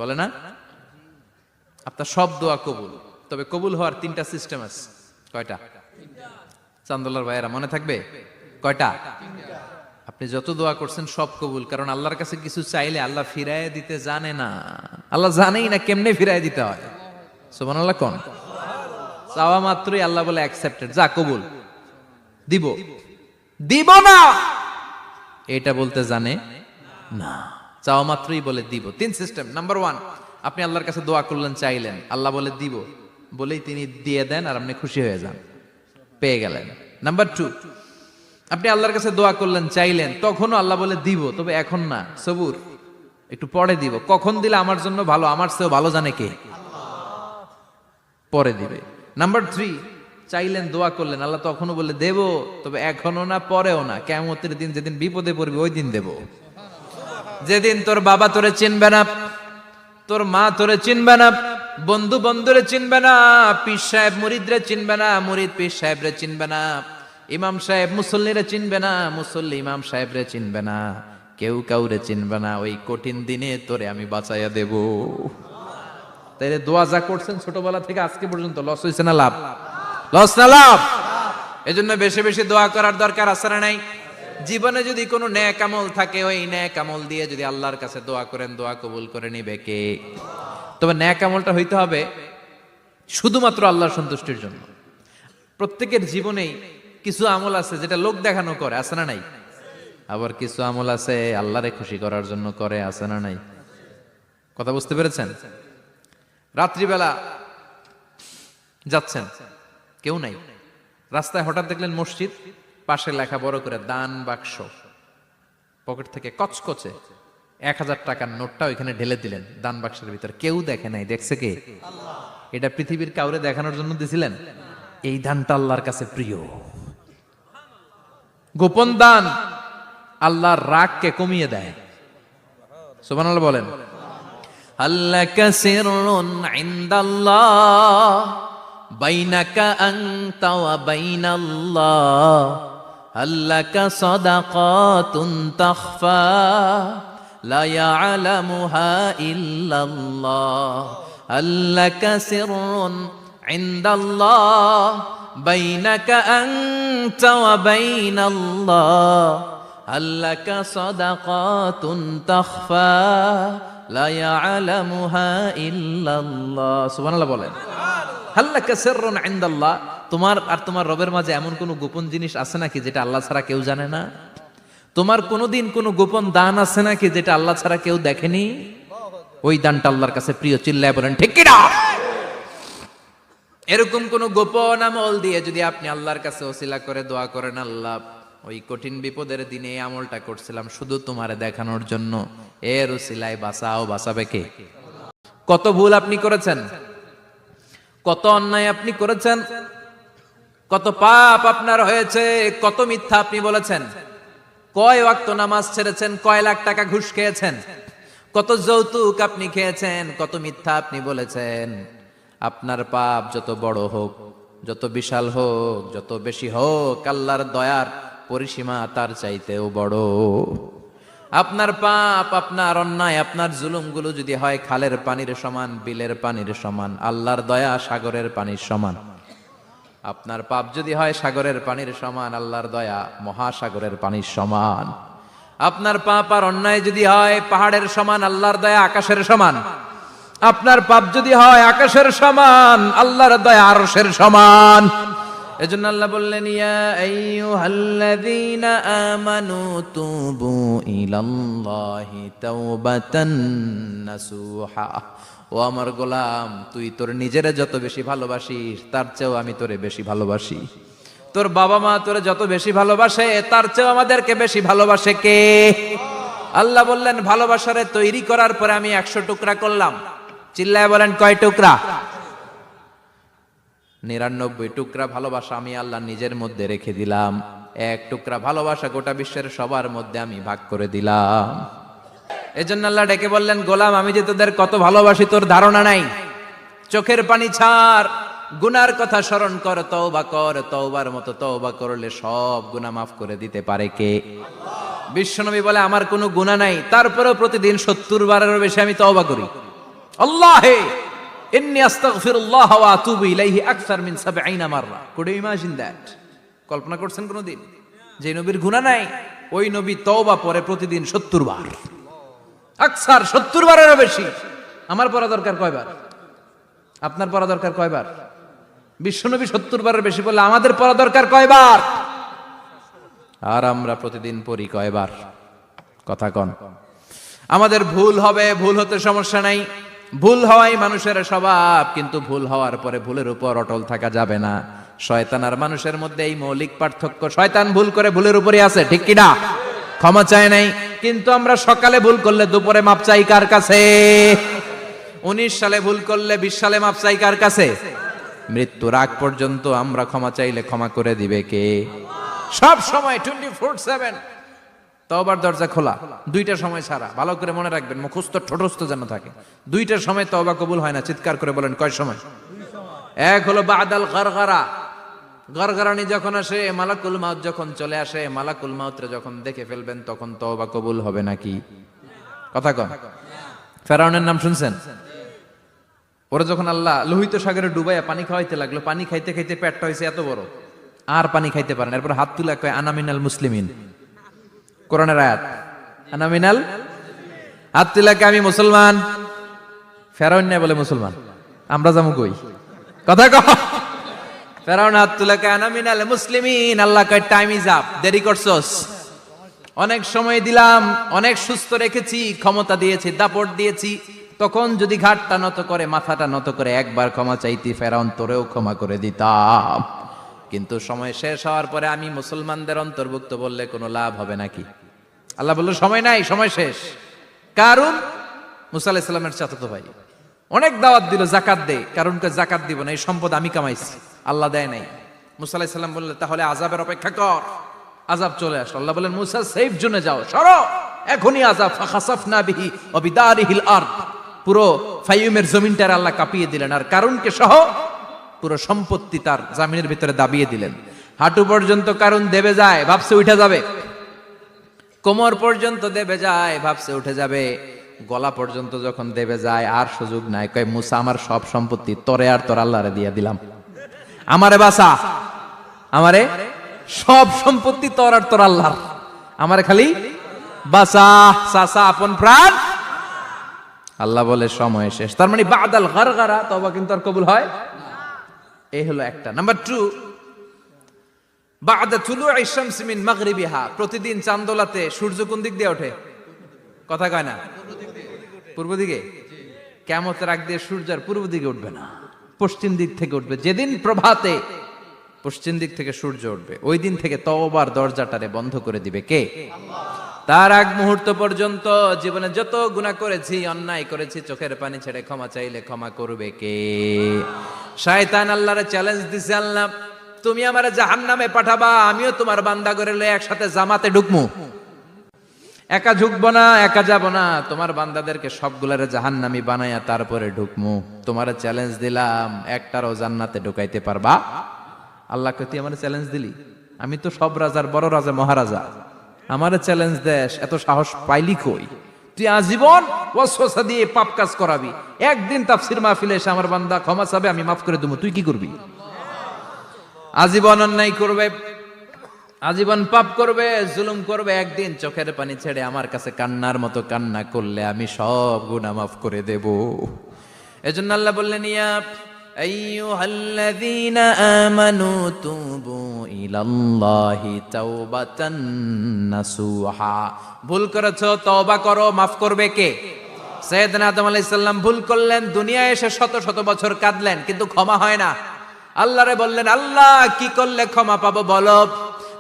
বলে না আপনার সব দোয়া কবুল, তবে কবুল হওয়ার 3টা সিস্টেম আছে। কয়টা? চান্দোলার ভাইয়েরা মনে থাকবে কয়টা? আপনি যত দোয়া করছেন সব কবুল, কারণ আল্লাহর কাছে কিছু চাইলে আল্লাহ ফিরায় দিতে জানে না। আল্লাহ জানেই না কেমনে ফিরায় দিতে হয়। সুবহানাল্লাহ কোন? চাওয়া মাত্রই আল্লাহ বলে অ্যাকসেপ্টেড, যা কবুল, দিব দিব না এটা বলতে জানে না, চাওয়া মাত্রই বলে দিব। 3 সিস্টেম। নাম্বার 1, আপনি আল্লাহর কাছে দোয়া করলেন, চাইলেন, আল্লাহ বলে দিব, বলেই তিনি দিয়ে দেন আর আপনি খুশি হয়ে যান, পেয়ে গেলেন। নাম্বার 2, আপনি আল্লাহর কাছে দোয়া করলেন, চাইলেন, তখনও আল্লাহ বলে দিব, তবে এখন না, সবুর, একটু পরে দিব। কখন দিলে আমার জন্য ভালো, আমার চেয়েও ভালো জানে কে? পরে দিবে। নাম্বার 3, চাইলেন, দোয়া করলেন, আল্লাহ তখনও বলে দেব, তবে এখনো না, পরেও না, কিয়ামতের দিন যেদিন বিপদে পড়বি ওই দিন দেব। যেদিন তোর বাবা তোরে চিনবে না, তোর মা তোরে চিনবে না, বন্ধু বন্ধুরে চিনবে না, পীর সাহেব মুরিদরে চিনবে না, মুরিদ পীর সাহেবরে চিনবে না, ইমাম সাহেব মুসল্লিরে চিনবে না, মুসল্লি ইমাম সাহেবরে চিনবে না, কেউ কাউরে চিনবে না। ওই কঠিন দিনে তোরে আমি বাঁচাইয়া দেব। তাইলে দোয়া যা করছেন ছোটবেলা থেকে আজকে পর্যন্ত, লস হয়েছে না লাভ? লস না লাভ? এজন্য বেশি বেশি দোয়া করার দরকার আছে না নাই? জীবনে যদি কোনো নেক আমল থাকে, ওই নেক আমল দিয়ে যদি আল্লাহর কাছে দোয়া করেন, দোয়া কবুল করে নিবে কে? তবে নেক আমলটা হইতে হবে শুধুমাত্র আল্লাহর সন্তুষ্টির জন্য। প্রত্যেকের জীবনেই কিছু আমল আছে যেটা লোক দেখানো করে, আছে না নাই? আবার কিছু আমল আছে আল্লাহরে খুশি করার জন্য করে, আছে না নাই? কথা বুঝতে পেরেছেন? রাত্রিবেলা যাচ্ছেন, কেউ নাই, রাস্তায় হঠাৎ দেখলেন মসজিদ, পাশে লেখা বড় করে দান বাক্স, পকেট থেকে কচকচে 1000 টাকার নোটটা ওইখানে ঢেলে দিলেন দান বাক্সের ভিতরে। কেউ দেখে নাই, দেখছে কে? এটা পৃথিবীর কাউরে দেখানোর জন্য দিছিলেন? এই দানটা আল্লাহর কাছে প্রিয়। গোপন দান আল্লাহর রাগকে কমিয়ে দেয়। সুবহানাল্লাহ বলেন। আল্লাকা সিররুন ইনদাল্লাহ বাইনাকা আনতা ওয়া বাইনাল্লাহ, আল্লাকা সাদাকাতুন তাখফা লা ইয়ালামুহা ইল্লাল্লাহ, আল্লাকা সিররুন ইনদাল্লাহ বাইনাকা আনতা ওয়া বাইনাল্লাহ, আল্লাকা সাদাকাতুন তাখফা লা ইয়ালামুহা ইল্লাল্লাহ। সুবহানাল্লাহ বলেন। আল্লাকা সিররুন ইনদাল্লাহ, তোমার আর তোমার রবের মাঝে এমন কোন গোপন জিনিস আছে নাকি যেটা আল্লাহ ছাড়া কেউ জানে না? তোমার কোনোদিন কোনো গোপন দান আছে নাকি যেটা আল্লাহ ছাড়া কেউ দেখেনি? ওই দানটা আল্লাহর কাছে প্রিয়। চিল্লায় বলেন ঠিক কি না? এরকম কোন গোপন আমল দিয়ে যদি আপনি আল্লাহর কাছে ওসিলা করে দোয়া করেন, আল্লাহ ওই কঠিন বিপদের দিনে এই আমলটা করছিলাম শুধু তোমারে দেখানোর জন্য, এর ওসিলায় বাঁচাও, বাঁচাবে কে? কত ভুল আপনি করেছেন, কত অন্যায় আপনি করেছেন, কত পাপ আপনার হয়েছে, কত মিথ্যা আপনি বলেছেন, কয় ওয়াক্ত নামাজ ছেড়েছেন, কয় লাখ টাকা ঘুষ খেয়েছেন, কত যৌতুক আপনি খেয়েছেন, কত মিথ্যা আপনি বলেছেন। আপনার পাপ যত বড় হোক, যত বিশাল হোক, যত বেশি হোক, আল্লাহর দয়ার পরিসীমা তার চাইতেও বড়। আপনার পাপ, আপনার অন্যায়, আপনার জুলুমগুলো যদি হয় খালের পানির সমান, বিলের পানির সমান, আল্লাহর দয়া সাগরের পানির সমান। আপনার পাপ যদি হয় সাগরের পানির সমান, আল্লাহর দয়া মহাসাগরের পানির সমান। আপনার পাপ আর অন্যায় যদি হয় পাহাড়ের সমান, আল্লাহর দয়া আকাশের সমান। আপনার পাপ যদি হয় আকাশের সমান, আল্লাহর দয়া আরশের সমান। এজন্য আল্লাহ বললেন, ইয়া আইয়ুহাল্লাযীনা আমানু তুবু ইলাল্লাহি তাওবাতান নাসুহা। ও আমার গোলাম, তুই তোর নিজেরে যত বেশি ভালোবাসিস তার চেয়েও আমি তোরে বেশি ভালোবাসি। তোর বাবা মা তোরে যত বেশি ভালোবাসে তার চেয়েও আমাদেরকে বেশি ভালোবাসে কে? আল্লাহ বললেন, ভালোবাসারে তৈরি করার পরে আমি 100 টুকরা করলাম। চিল্লায় বলেন, কয় টুকরা? 99 টুকরা ভালোবাসা আমি আল্লাহ নিজের মধ্যে রেখে দিলাম। 1 টুকরা ভালোবাসা গোটা বিশ্বের সবার মধ্যে আমি ভাগ করে দিলাম। এজন্য আল্লাহ ডেকে বললেন, গোলাম আমি যে তোদের কত ভালোবাসি তোর ধারণা নাই। চোখের পানি ছাড়, গুনার কথা স্মরণ কর, তওবা কর। তওবার মতো তওবা করলে সব গুনাহ মাফ করে দিতে পারে কে? বিশ্বনবী বলে, আমার কোনো গুনাহ নাই, তারপরেও প্রতিদিন 70 বারেরও বেশি আমি তওবা করি। আল্লাহে ইন্নী আস্তাগফিরুল্লাহ ওয়া আতুবু ইলাইহি আকসার মিন 70 মাররা। Could you imagine that? কল্পনা করছেন কোনদিন যে নবীর গুনাহ নাই, ওই নবী তওবা পড়ে প্রতিদিন 70 বার, আকসার 70 বারেরও বেশি। আমার পড়া দরকার কয়বার? আপনার পড়া দরকার কয়বার? বিশ্বনবী 70 বারের বেশি বললে আমাদের পড়া দরকার কয়বার? আর আমরা প্রতিদিন পড়ি কয়বার? কথা কন। আমাদের ভুল হবে, ভুল হতে সমস্যা নাই, ভুল হওয়াই মানুষের স্বভাব, কিন্তু ভুল হওয়ার পরে ভুলের উপর অটল থাকা যাবে না। শয়তান আর মানুষের মধ্যে এই মৌলিক পার্থক্য। শয়তান ভুল করে ভুলের উপরই আছে, ঠিক কি না? ক্ষমা চায় নাই, কিন্তু আমরা সকালে ভুল করলে দুপুরে মাপ চাই কার কাছে? 19 সালে ভুল করলে 20 সালে মাপ চাই কার কাছে? মৃত্যুর আগ পর্যন্ত আমরা ক্ষমা চাইলে ক্ষমা করে দিবে কে? সব সময় 24/7 তওবার দরজা খোলা, 2টা সময় ছাড়া। ভালো করে মনে রাখবেন, মুখস্থ ঠোঁটস্থ যেন থাকে। 2টার সময় তওবা কবুল হয় না। চিৎকার করে বলেন, কয় সময়? এক হলো বাদাল গরগরা, গরগরানি যখন আসে, মালাকুল মাউত যখন চলে আসে, মালাকুল মাউতরে যখন দেখে ফেলবেন তখন তওবা কবুল হবে নাকি? কথা কন। ফেরাউনের নাম শুনছেন? ওরা যখন আল্লাহ লোহিত সাগরে ডুবাইয়া পানি খাওয়াইতে লাগলো, পানি খাইতে খাইতে পেটটা হয়েছে এত বড়, আর পানি খাইতে পারেন। এরপর হাত তুলে কয়, আনা মিনাল মুসলিমিন। কোরআনের আয়াত, আনা মিনাল। হাত তুলে কয়, আমি মুসলমান। ফেরাউন না বলে মুসলমান, আমরা যাবো কই? কথা কও। ফেরাউন হাত তুলে কয়, আনা মিনাল মুসলিমিন। আল্লাহ কয়, টাইম ইজ আপ, দেরি করছস। অনেক সময় দিলাম, অনেক সুস্থ রেখেছি, ক্ষমতা দিয়েছি, দাপট দিয়েছি, তখন যদি ঘাটটা নত করে, মাথাটা নত করে একবার ক্ষমা চাইতি, ফেরাউন তোরেও ক্ষমা করে দিতাম। কিন্তু সময় শেষ হওয়ার পরে আমি মুসলমানদের অন্তর্ভুক্ত বললে কোনো লাভ হবে নাকি? আল্লাহ বলল, সময় নাই, সময় শেষ। কারণ মুসা আলাইহিস সালামের চাচাতো ভাই অনেক দাওয়াত দিল, জাকাত দে। কারণকে জাকাত দিব না, এই সম্পদ আমি কামাইছি, আল্লাহ দেয় নাই। মুসা আলাইহিস সালাম বললেন, তাহলে আযাবের অপেক্ষা কর। আযাব চলে আসলো। আল্লাহ বললেন, মুসা সেফ জোনে যাও, সরো, এখনই আযাব। ফাখাসাফনা বিহি ওয়া বিদারিহিল আরদ। পুরো ফাইয়ুমের জমিনটার আল্লাহ কাঁপিয়ে দিলেন, আর কারুনকে সহ পুরো সম্পত্তি তার জামিনের ভিতরে দাবিয়ে দিলেন। হাঁটু পর্যন্ত কারুন দেবে যায়, ভাবছে উঠে যাবে। কোমর পর্যন্ত দেবে যায়, ভাবছে উঠে যাবে। গলা পর্যন্ত যখন দেবে যায়, আর সুযোগ নাই। কয়, মুসা আমার সব সম্পত্তি তোরে আর তোর আল্লাহরে দিয়ে দিলাম, আমারে বাঁচা, আমারে সব সম্পত্তি তোর আর তোর আল্লাহর, আমারে খালি বাঁচা। চাচা আপন প্রাণ। আল্লাহ বলে, সময় শেষ। তার মানে বাদাল গরগরা তওবা কিন্তু আর কবুল হয়। এই হলো একটা। নাম্বার 2, বাদা তুলুই শামস মিন মাগরিবিহা। প্রতিদিন চাঁদোলাতে সূর্য কোন দিক দিয়ে ওঠে? কথা কয় না? পূর্ব দিকে। কিয়ামতের আগ দিয়ে সূর্য আর পূর্ব দিকে উঠবে না, পশ্চিম দিক থেকে উঠবে। যেদিন প্রভাতে পশ্চিম দিক থেকে সূর্য উঠবে, ওই দিন থেকে তওবার দরজাটারে বন্ধ করে দিবে কে? তার আগ মুহূর্ত পর্যন্ত জীবনে যত গুনাহ করেছি, অন্যায় করেছি, চোখের পানি ছেড়ে ক্ষমা চাইলে ক্ষমা করবে কে? শয়তান আল্লাহরে চ্যালেঞ্জ দিছে, আল্লাহ তুমি আমারে জাহান্নামে পাঠাবা, আমিও তোমার বান্দা করে লয়ে একসাথে জামাতে ঢুকমু। একা ঢুকবো না, একা যাব না, তোমার বান্দাদেরকে সবগুলারে জাহান্নামী বানায়া তারপরে ঢুকমু। তোমারে চ্যালেঞ্জ দিলাম, একটারও জান্নাতে ঢুকাইতে পারবা? আল্লাহকে তুই আমার চ্যালেঞ্জ দিলি? আমি তো সব রাজার বড় রাজা, মহারাজা, আমারে চ্যালেঞ্জ দেশ, এত সাহস পাইলি কই? তুই আজীবন ওয়াসওয়াসা দিয়ে পাপ কাজ করাবি, একদিন তাফসীর মাহফিলে এসে আমার বান্দা ক্ষমা চাবে, আমি মাফ করে দেবো, তুই কি করবি? আজীবন অন্যায় করবে, আজীবন পাপ করবে, জুলুম করবে, একদিন চোখের পানি ছেড়ে আমার কাছে কান্নার মতো কান্না করলে আমি সব গুনাহ মাফ করে দেব। এজন্য আল্লাহ বললেন, ইয়া আইয়ুহাল্লাযীনা আমানু তুবু ইলাল্লাহি তাওবাতান নাসুহা। ভুল করেছো, তওবা করো, মাফ করবে কে? সাইয়েদনা আদম আলাইহিস সালাম ভুল করলেন, দুনিয়ায় এসে শত শত বছর কাঁদলেন, কিন্তু ক্ষমা হয় না। আল্লাহরে বললেন, আল্লাহ কি করলে ক্ষমা পাবো বলো?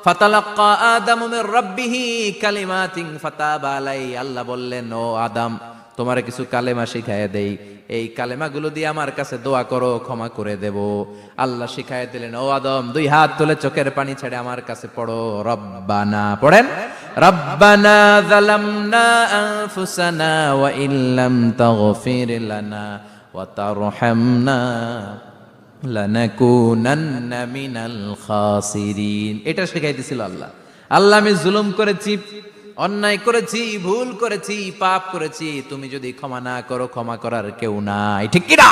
ফাতালাক্কা আদামু মির রাব্বিহি কালিমাতিন ফাতাবা আলাই। আল্লাহ বললেন, ও আদম, তোমারে কিছু কালেমা শিখাইয়া দেই, এই কালেমাগুলো দিয়ে আমার কাছে দোয়া করো, ক্ষমা করে দেব। আল্লাহ শিখাইয়া দিলেন, ও আদম, দুই হাত তুলে চোখের পানি ছেড়ে আমার কাছে পড়ো, রব্বানা, পড়েন, রব্বানা যালামনা আনফুসানা ওয়া ইল্লাম তাগফির লানা ওয়া তারহামনা লানাকুনান্না মিনাল খাসিরিন। এটা শিখাইতেছিল আল্লাহ। আল্লাহ, আমি জুলুম করেছি, অন্যায় করেছি, ভুল করেছি, পাপ করেছি, তুমি যদি ক্ষমা না করো, ক্ষমা করার কেউ নাই, ঠিক কি না?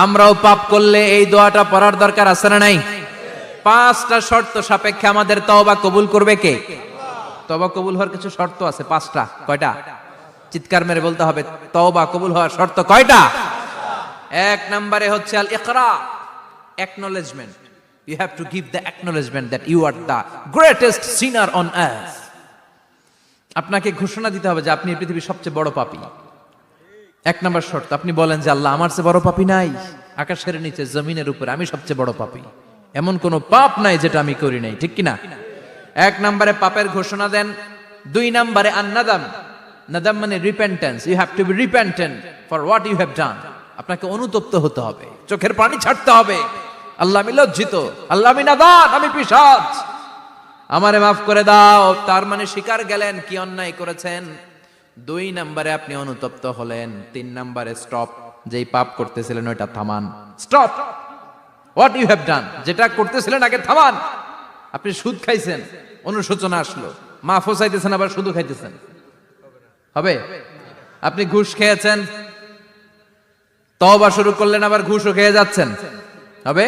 আমরাও পাপ করলে এই দোয়াটা পড়ার দরকার আছে না নাই? পাঁচটা শর্ত সাপেক্ষে আমাদের তওবা কবুল করবে কে? তওবা কবুল হওয়ার কিছু শর্ত আছে, পাঁচটা। কয়টা? চিৎকার মেরে বলতে হবে, তওবা কবুল হওয়ার শর্ত কয়টা? এক নম্বরে হচ্ছে আল ইকরা, acknowledgement. You have to give the acknowledgement that you are the greatest sinner on earth. আপনাকে ঘোষণা দিতে হবে যে আপনি এই পৃথিবীর সবচেয়ে বড় পাপী। এক নম্বর শর্ত, আপনি বলেন যে আল্লাহ, আমার চেয়ে বড় পাপী নাই, আকাশের নিচে জমিনের উপরে আমি সবচেয়ে বড় পাপী, এমন কোন পাপ নাই যেটা আমি করি নাই, ঠিক কি না? এক নম্বরে পাপের ঘোষণা দেন। দুই নম্বরে আন-নাদাম, নাদাম মানে repentance. You have to be repentant for what you have done. আপনাকে অনুতপ্ত হতে হবে, চোখের পানি ছাড়তে হবে। আল্লাহ, আমি লজ্জিত, আল্লাহ আমি নাদান, আমি পিশাচ, আমারে মাফ করে দাও। তার মানে স্বীকার গেলেন কি অন্যায় করেছেন। দুই নম্বরে আপনি অনুতপ্ত হলেন। তিন নম্বরে স্টপ, যেই পাপ করতেছিলেন ওইটা থামান। Stop what you have done, যেটা করতেছিলেন আগে থামান। আপনি সুদ খাইছেন, অনুশোচনা আসলো, মাফও চাইতেছেন, আবার সুদও খাইতেছেন, হবে? আপনি ঘুষ খেয়েছেন, তওবা শুরু করলেন, আবার ঘুষও খেয়ে যাচ্ছেন, হবে?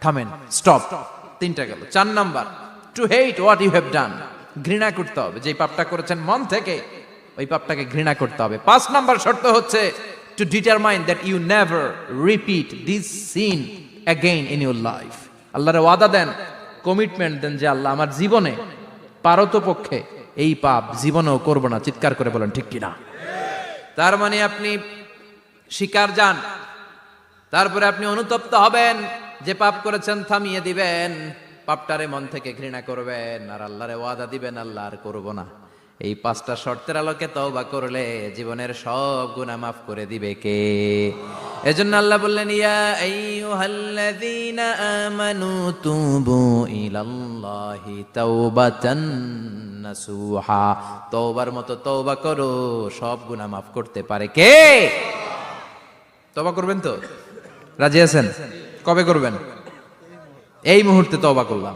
থামেন, স্টপ। তিনটা গেল। চার number, to hate what you have done, ঘৃণা করতে হবে, যে পাপটা করেছেন মন থেকে ওই পাপটাকে ঘৃণা করতে হবে। পাঁচ নাম্বার শর্ত হচ্ছে to determine that you never repeat this sin again in your life. আল্লাহর ওয়াদা দেন, কমিটমেন্ট দেন যে আল্লাহ, আমার জীবনে পারতপক্ষে এই পাপ জীবনেও করব না। চিৎকার করে বলেন ঠিক কিনা? তার মানে আপনি শিকার যান, তারপরে আপনি অনুতপ্ত হবেন, যে পাপ করেছেন থামিয়ে দিবেন, পাপটারে মন থেকে ঘৃণা করবেন, আর আল্লাহরে ওয়াদা দিবেন, আল্লাহ আর করব না। এই পাঁচটা শর্তের আলোকে তওবা করলে জীবনের সব গুনাহ মাফ করে দিবে কে? এজন্য আল্লাহ বললেন, ইয়া আইয়ুহাল্লাযীনা আমানু তুবু ইলাল্লাহি তাওবাতান নাসুহা। তওবার মতো তওবা করো, সব গুনাহ মাফ করতে পারে কে? তওবা করবেন তো? রাজি আছেন? কবে করবেন? এই মুহূর্তে তওবা করলাম,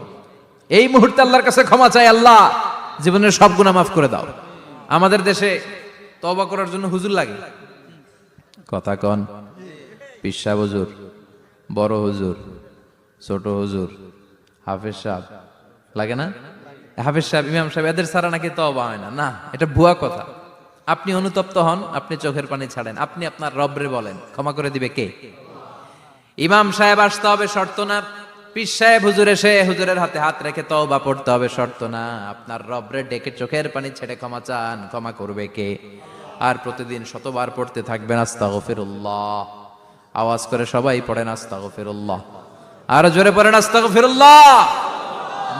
এই মুহূর্তে আল্লাহর কাছে ক্ষমা চাই, আল্লাহ জীবনের সব গুনাহ মাফ করে দাও। আমাদের দেশে তওবা করার জন্য হুজুর লাগে, কথা কন, পীর সাহেব হুজুর, বড় হুজুর, ছোট হুজুর, হাফেজ সাহেব লাগে না? হাফেজ সাহেব, ইমাম সাহেব, এদের ছাড়া নাকি তওবা হয় না। না, এটা ভুয়া কথা। আপনি অনুতপ্ত হন, আপনি চোখের পানি ছাড়েন, আপনি আপনার রবরে বলেন, ক্ষমা করে দিবে কে? ইমাম সাহেব আসতে হবে শর্ত না, পীর সাহেব হুজুর এসে হুজুরের হাতে হাত রেখে তওবা পড়তে হবে শর্ত না। আপনার রবরে ডেকে চোখের পানি ছেড়ে ক্ষমা চান, ক্ষমা করবে কে? আর প্রতিদিন শতবার পড়তে থাকবেন আস্তাগফিরুল্লাহ। আওয়াজ করে সবাই পড়েন আস্তাগফিরুল্লাহ, আর জোরে পড়েন আস্তাগফিরুল্লাহ।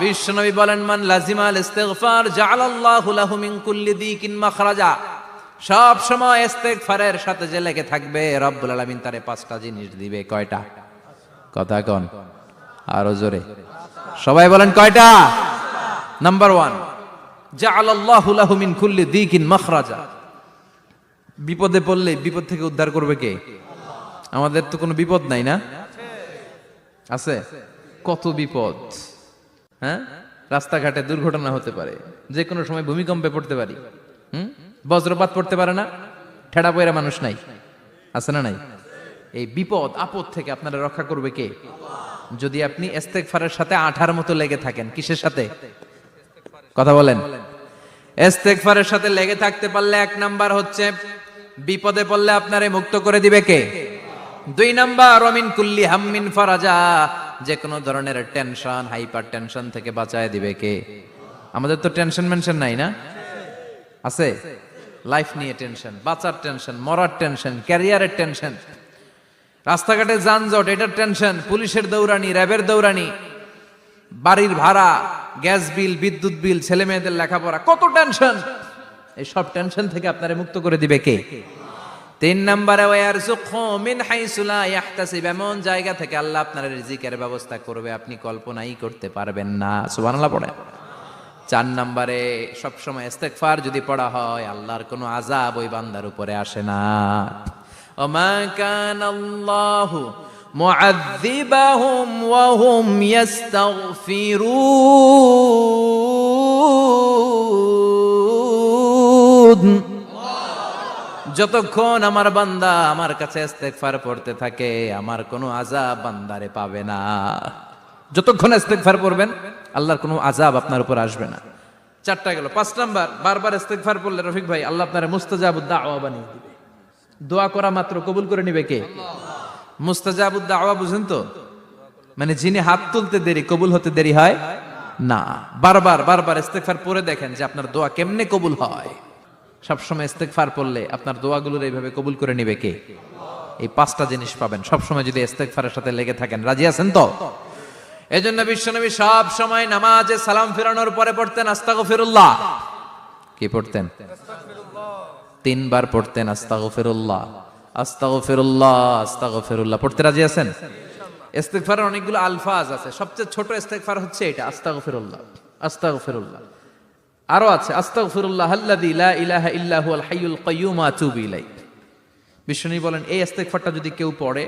বিশ্বনবী বলেন, মান লাজিমাল ইস্তিগফার জাআলাল্লাহু লাহু মিন কুল্লি দিকিন মাখরাজা। সব সময় ইস্তিগফারের সাথে যে লেগে থাকবে, রব্বুল আলামিন তারে পাঁচটা জিনিস দিবে। কয়টা? কথা কন, আরো জোরে সবাই বলেন কয়টা? নাম্বার 1, জাআলাল্লাহু লাহু মিন কুল্লি দিকিন মাখরাজা। বিপদে পড়লে বিপদ থেকে উদ্ধার করবে কে? আমাদের তো কোনো বিপদ নাই না? আছে? কত বিপদ, হ্যাঁ? রাস্তাঘাটে দুর্ঘটনা হতে পারে, যে কোনো সময় ভূমিকম্পে পড়তে পারি, বজ্রপাত পড়তে পারে না, ঠেড়া পয়রা মানুষ নাই, আছে না নাই? এই বিপদ আপদ থেকে আপনারা রক্ষা করবে কে? যদি আপনি ইস্তেগফারের সাথে আঠার মতো লেগে থাকেন। কিসের সাথে? কথা বলেন। ইস্তেগফারের সাথে লেগে থাকতে পারলে এক নাম্বার হচ্ছে বিপদে পড়লে আপনারে মুক্ত করে দিবে কে? দুই নাম্বার ওমিন কুল্লি হাম্মিন ফারাজা, যে কোনো ধরনের টেনশন, হাইপার টেনশন থেকে বাঁচায় দিবে কে? আমাদের তো টেনশন মেনশন নাই না? আছে? লাইফ নিয়ে টেনশন, বাঁচার টেনশন, মরার টেনশন, ক্যারিয়ারের টেনশন, রাস্তাঘাটে যানজট এটার টেনশন, পুলিশের দৌড়ানি, র্যাবের দৌড়ানি, বাড়ির ভাড়া, গ্যাস বিল, বিদ্যুৎ বিল, ছেলে মেয়েদের লেখাপড়া, কত টেনশন। এই সব টেনশন থেকে আপনারে মুক্ত করে দিবে কে? তিন নম্বরে ওয়ারযুকহু মিন হাইসু লা ইয়াহতাসিব, এমন জায়গা থেকে আল্লাহ আপনার রিজিকের ব্যবস্থা করবে আপনি কল্পনাই করতে পারবেন না। সুবহানাল্লাহ পড়ে। চার নম্বরে সবসময় ইস্তেগফার যদি পড়া হয় আল্লাহর কোনো আযাব ওই বান্দার উপরে আসে না। ওমা কানাল্লাহু মুআযযিবাহুম ওয়া হুম ইস্তাগফিরুন, যতক্ষণ আমার বান্দা আমার কাছে ইস্তেগফার পড়তে থাকে আমার কোনো আযাব বান্দারে পাবে না। যতক্ষণ ইস্তেগফার পড়বেন আল্লাহর কোনো আযাব আপনার উপর আসবে না। চারটা গেল। পাঁচ নাম্বার, বারবার ইস্তেগফার পড়লে রফিক ভাই আল্লাহ আপনারে মুস্তাজাবুদ দাওয়া বানিয়ে দিবে। দোয়া করা মাত্র কবুল করে নিবে কে? মুস্তাজাবুদ দাওয়া বুঝেন তো? মানে যিনি হাত তুলতে দেরি কবুল হতে দেরি হয় না। বারবার বারবার ইস্তেগফার পড়ে দেখেন যে আপনার দোয়া কেমনে কবুল হয়। সবসময় ইস্তেগফার পড়লে আপনার দোয়াগুলোর এইভাবে কবুল করে নিবে কে? এই পাঁচটা জিনিস পাবেন সবসময় যদি ইস্তেগফারের সাথে লেগে থাকেন। রাজি আছেন তো? এজন্য বিশ্বনবী সব সময় নামাজে সালাম ফেরানোর পরে পড়তেন আস্তাগফিরুল্লাহ। কি পড়তেন? তিনবার পড়তেন আস্তাগফিরুল্লাহ, আস্তাগফিরুল্লাহ, আস্তাগফিরুল্লাহ। পড়তে রাজি আছেন? ইস্তেগফারের অনেকগুলো আলফাজ আছে, সবচেয়ে ছোট ইস্তেগফার হচ্ছে এটা, আস্তাগফিরুল্লাহ, আস্তাগফিরুল্লাহ। আরো আছে আস্তাগফিরুল্লাহ আল্লাযী লা ইলাহা ইল্লা হুয়াল হাইয়ুল কাইয়্যুম ওয়া আতুবু ইলাইহি। বিশ্বনবী বলেন এই ইস্তেগফারটা যদি কেউ পড়ে,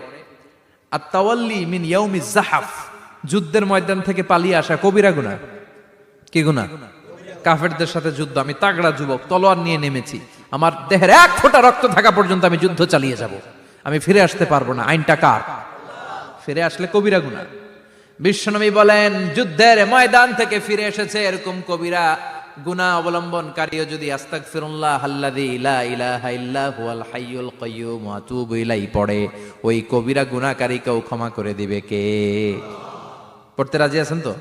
আত-তাওয়াল্লি মিন ইয়াউমিজ যাহাফ, যুদ্ধের ময়দান থেকে পালিয়ে আসা কবিরা গুনাহ। কি গুনাহ? কাফেরদের সাথে যুদ্ধ, আমি তাগড়া যুবক, তলোয়ার নিয়ে নেমেছি, আমার দেহের এক ফোঁটা রক্ত থাকা পর্যন্ত আমি যুদ্ধ চালিয়ে যাব, আমি ফিরে আসতে পারবো না, আইনটা কার? ফিরে আসলে কবিরা গুনাহ। বিশ্বনবী বলেন যুদ্ধের ময়দান থেকে ফিরে এসেছে এরকম কবিরা গুনাহ অবলম্বনকারীও যদি আস্তাগফিরুল্লাহ আল্লাযী লা ইলাহা ইল্লা হুয়াল হাইয়ুল কাইয়্যুম ওয়া আতুবু ইলাইহি পড়ে, ওই কবিরা গুনাহকারীকেও ক্ষমা করে দিবে কে? পড়তে রাজি আছেন তো?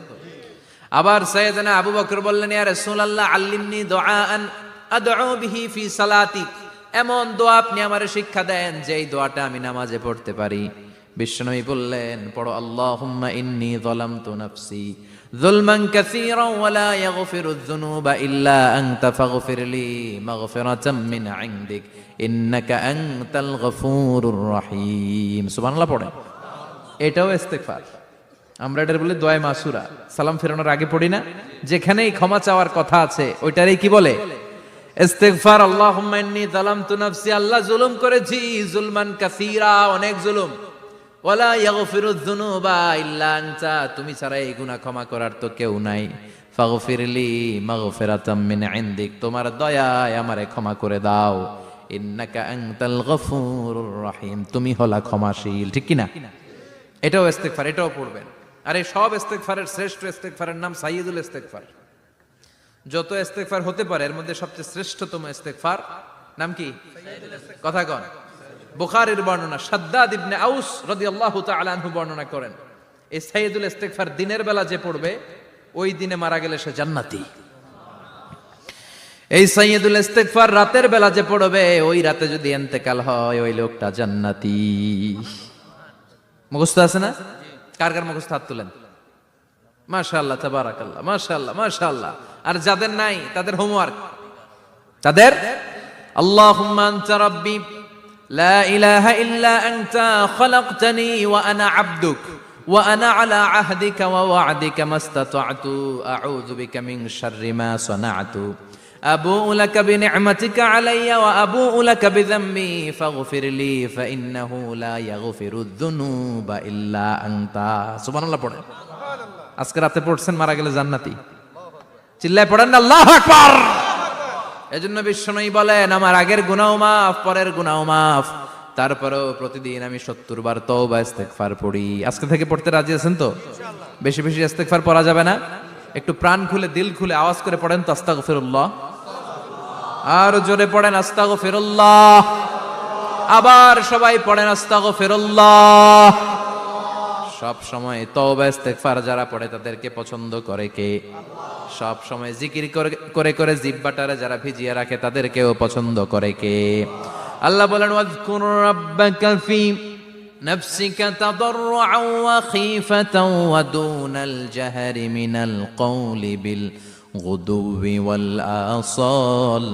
আবার সাইয়েদনা আবু বকর বললেন ইয়া রাসূলুল্লাহ আল্লিমনি দুআআন আদউ বিহি ফি সালাতি, এমন দোয়া আপনি আমারে শিক্ষা দেন যেই দোয়াটা আমি নামাজে পড়তে পারি। বিশ্বনবী বললেন পড়ো আল্লাহুম্মা ইন্নী যালামতু নাফসি যুলমান কাসীরান ওয়া লা ইয়াগফিরুয যুনুবা ইল্লা আনতা ফাগফিরলি মাগফিরাতাম মিন ইনদিক ইন্নাকা আনতাল গফুরুর রহিম। সুবহানাল্লাহ পড়ে। এটাও ইস্তেগফার। আমরা এটার বলে দোয়া মাসুরা, সালাম ফেরানোর আগে পড়ি না? যেখানেই ক্ষমা চাওয়ার কথা আছে ওইটারই কি বলে? ইস্তেগফার। আল্লাহুম্মা ইন্নী যালামতু নাফসি, আল্লাহ জুলুম করেছি, যুলমান কাসীরা, অনেক জুলুম, ওয়ালা ইয়াগফিরুয যুনুবা ইল্লা আনতা, তুমি ছাড়া এই গুনাহ ক্ষমা করার তো কেউ নাই। ফাগফিরলি মাগফিরাতাম মিন ইনদিক, তোমার দয়ায় আমারে ক্ষমা করে দাও। ইন্নাকা আনতাল গফুরুর রহিম, তুমি হলা ক্ষমাশীল। ঠিক কি না? এটাও ইস্তেগফার, এটাও পড়বেন। আর এই সব ইস্তেগফারের শ্রেষ্ঠ ইস্তেগফারের নাম সাইয়্যিদুল ইস্তেগফার। যত ইস্তেগফার হতে পারে এর মধ্যে সবচেয়ে শ্রেষ্ঠতম ইস্তেগফার নাম কি? কথা কন। বুখারীর বর্ণনা, শাদ্দাদ ইবনে আউস রাদিয়াল্লাহু তাআলা আনহু বর্ণনা করেন এই সাইয়্যিদুল ইস্তেগফার দিনের বেলা যে পড়বে ওই দিনে মারা গেলে সে জান্নাতি। এই সাইয়্যিদুল ইস্তেগফার রাতের বেলা যে পড়বে ওই রাতে যদি ইন্তেকাল হয় ওই লোকটা জান্নাতি। মুখস্থ আছে না? কার কার মুখস্থ হাত তুলেন। মাশাআল্লাহ, তাবারাকাল্লাহ, মাশাআল্লাহ, মাশাআল্লাহ। আর যাদের নাই তাদের হোমওয়ার্ক, তাদের আল্লাহুম্মা আনতা রাব্বি লা ইলাহা ইল্লা আনতা খালাকতানি ওয়া আনা আবদুক ওয়া আনা আলা আহদিকা ওয়া ওয়া'দিকা মাস্তাতা'তু আউযু বিকা মিন শাররি মা সানা'তু আবুউ লাকা বিনি'মাতিকা আলাইয়া ওয়া আবুউ লাকা বিযামবি ফাগফিরলি ফাইন্নাহু লা ইয়াগফিরুয যুনুবা ইল্লা আনতা। সুবহানাল্লাহ পড়েন। আজকে রাতে পড়ছেন, মারা গেলে জান্নাতি। চিল্লায় পড়েন না আল্লাহু আকবার। এজন্য বিশ্বনবী বলেন আমার আগের গুনাহ মাফ, পরের গুনাহ মাফ, তারপরেও প্রতিদিন আমি 70 বার তওবা ইস্তেগফার পড়ি। আজকে থেকে পড়তে রাজি আছেন তো? বেশি বেশি ইস্তেগফার পড়া যাবে না? একটু প্রাণ খুলে দিল খুলে আওয়াজ করে পড়েন তো আস্তাগফিরুল্লাহ। আর জোরে পড়েন আস্তাগফিরুল্লাহ। আবার সবাই পড়েন আস্তাগফিরুল্লাহ। সব সময় তওবা ইস্তেগফার যারা পড়ে তাদেরকে পছন্দ করে কে? সব সময় জিকির করে করে জিহ্বাটারে যারা ভিজিয়ে রাখে তাদেরকেও পছন্দ করে কে? আল্লাহ বলেন ওয়াজকুর রাব্বাকা ফি নাফসিকা তাদাররুআন ওয়া খীফাতান ওয়া দুনাল জাহরি মিনাল কওলি বিল গুদুওয়ি ওয়াল আসাল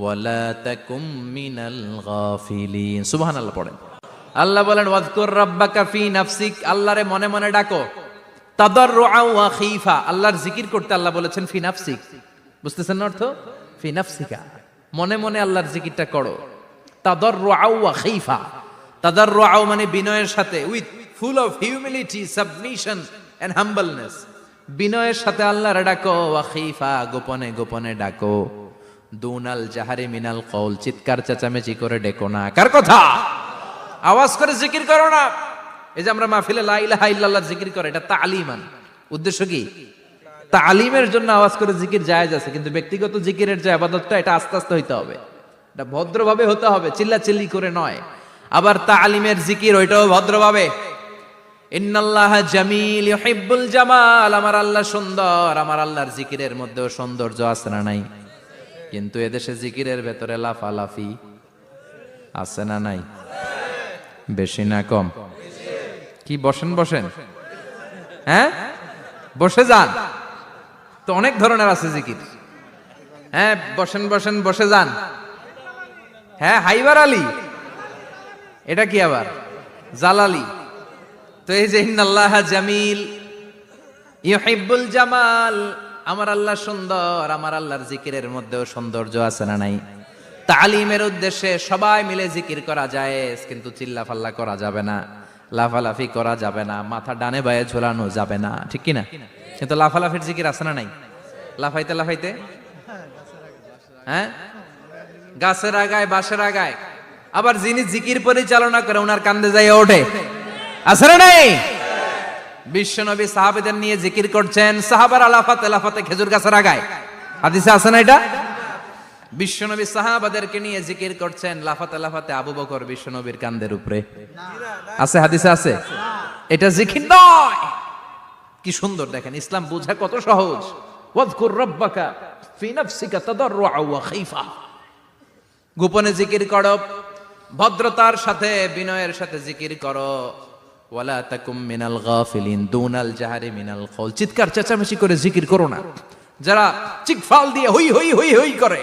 ওয়া লা তাকুম মিনাল গাফিলিন। সুবহানাল্লাহ পড়েন। আল্লাহ বলেন ওয়াজকুর রাব্বাকা ফি নাফসিক, আল্লাহরে মনে মনে ডাকো। তাদাররুআন ওয়া খীফা, আল্লাহর জিকির করতে আল্লাহ বলেছেন ফি নাফসিক। বুঝতেছেন না অর্থ? ফি নাফসিকা, মনে মনে আল্লাহর জিকিরটা করো। তাদাররুআন ওয়া খীফা, তাদাররুআন মানে বিনয়ের সাথে, with full of humility, submission and humbleness. বিনয়ের সাথে আল্লাহরে ডাকো। ওয়া খীফা, গোপনে গোপনে ডাকো। দুনাল জাহারি মিনাল কওল, চিৎকার চেঁচামেচি করে ডেকো না। কার কথা? আওয়াজ করে জিকির করো না। এই যে আমরা মাহফিলে লা ইলাহা ইল্লাল্লাহ জিকির করে, এটা তালিমান। উদ্দেশ্য কি? তালিমের জন্য আওয়াজ করে জিকির জায়েজ আছে, কিন্তু ব্যক্তিগত জিকিরের যে ইবাদতটা এটা আস্তে আস্তে হইতে হবে, এটা ভদ্রভাবে হতে হবে, চিল্লাচিল্লি করে নয়। আবার তালিমের জিকির ওইটাও ভদ্রভাবে। ইন্নাল্লাহা জামিল ইউহিব্বুল জামাল, আমার আল্লাহ সুন্দর, আমার আল্লাহর জিকিরের মধ্যেও সৌন্দর্য আছে না নাই? কিন্তু এদেশে জিকিরের ভেতরে লাফালাফি আছে না নাই? বেশি না কম? কি বসেন বসেন, হ্যাঁ বসে যান তো, অনেক ধরনের আছে জিকির। হ্যাঁ বসেন বসেন, বসে যান। হ্যাঁ হাইবার আলী, এটা কি আবার জালালি? তো এই যে ইন্নাল্লাহা জামিল ইউহিব্বুল জামাল, আমার আল্লাহ সুন্দর, আমার আল্লাহর জিকিরের মধ্যেও সৌন্দর্য আছে না নাই? তালিমের উদ্দেশ্যে সবাই মিলে জিকির করা যায়, কিন্তু চিল্লাফাল্লা করা যাবে না, লাফালাফি করা যাবে না, মাথা ডানে বায়ে ঝোলানো যাবে না, ঠিক কিনা? কিন্তু লাফালাফির জিকির আছে না নাই? লাফাইতে লাফাইতে, হ্যাঁ গাছের আগায় বাঁশের আগায়। আবার যিনি জিকির পরিচালনা করে ওনার কান্দে যাই ওঠে, আছে না নাই? বিশ্বনবী সাহাবাদের নিয়ে জিকির করছেন, সাহাবারা লাফাতে লাফাতে খেজুর গাছের আগায়। হাদিসে আছে না এটা? বিশ্বনবী সাহাবাদেরকে নিয়ে জিকির করছেন, লাফাতে লাফাতে আবু বকর বিশ্বনবীর কান্দের উপরে। আছে হাদিসে আছে? এটা জিকির নয়। কি সুন্দর দেখেন, ইসলাম বোঝা কত সহজ। ওয়াজকুর রাব্বাকা ফি নাফসিকা তাদাররুআন ওয়া খীফা, গোপনে জিকির করো, ভদ্রতার সাথে বিনয়ের সাথে জিকির করো। ওয়ালা তাকুম মিনাল গাফিলিন, দুনাল জাহারি মিনাল কওল, চিৎকার চেঁচামেচি করে জিকির করো না। যারা চিকফাল দিয়ে হই হই হই হই করে,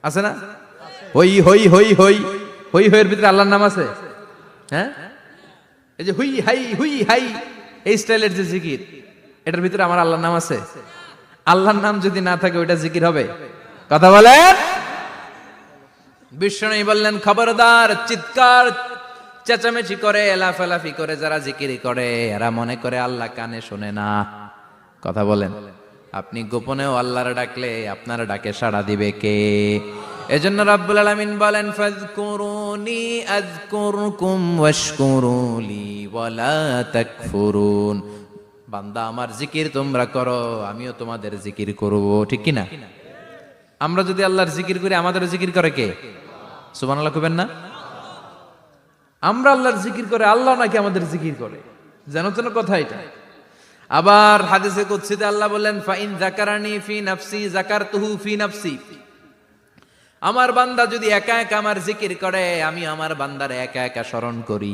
আছে না? হই হই হই হই হই হইয়ের ভিতরে আল্লাহর নাম আছে। হ্যাঁ এই যে হুই হাই হুই হাই, এই স্টাইলের যে জিকির, এটার ভিতরে আমার আল্লাহর নাম আছে? আল্লাহর নাম যদি না থাকে ওইটা জিকির হবে? কথা বলেন। বিষ্ণু বললেন খবরদার, চিৎকার চেঁচামেচি করে লাফালাফি করে যারা জিকির করে এরা মনে করে আল্লাহ কানে শোনে না। কথা বলেন। আপনি গোপনেও আল্লাহর ডাকলে আপনার ডাকে সাড়া দিবে কে? এজন্য রাব্বুল আলামিন বলেন ফাযকুরুনি আযকুরকুম ওয়াশকুরুলি ওয়ালা তাকফুরুন। বান্দা আমার জিকির তোমরা করো, আমিও তোমাদের জিকির করব, ঠিক কি না? আমরা যদি আল্লাহর জিকির করি আমাদের জিকির করে কে? সুবহানাল্লাহ কইবেন না? আমরা আল্লাহর জিকির করে, আল্লাহ নাকি আমাদের জিকির করে, জানো তো না কথা এটা? আবার হাদিসে কুদসিতে আল্লাহ বলেন ফাইন যাকারানি ফি নাফসি যাকারতুহু ফি নাফসি, আমার বান্দা যদি একা একা আমার জিকির করে আমি আমার বান্দার একা একা স্মরণ করি।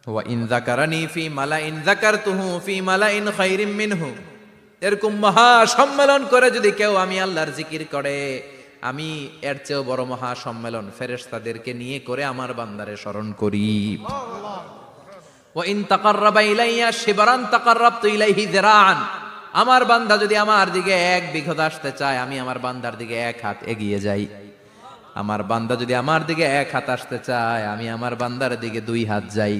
ওয়া ইন যাকারানি ফি মালাইন যাকারতুহু ফি মালাইন খায়রিম মিনহু, এরকম মহা সম্মেলন করে যদি কেউ আমি আল্লাহর জিকির করে আমি এর চেয়েও বড় মহা সম্মেলন ফেরেশতাদেরকে নিয়ে করে আমার বান্দারে স্মরণ করি। ওয়া ইন তাকাররাবা ইলাইয়া শিবরান তাকাররাবতু ইলাইহি যিরাআন, আমার বান্দা যদি আমার দিকে এক বিঘত আসতে চায় আমি আমার বান্দার দিকে এক হাত এগিয়ে যাই। আমার বান্দা যদি আমার দিকে এক হাত আসতে চায় আমি আমার বান্দার দিকে দুই হাত যাই।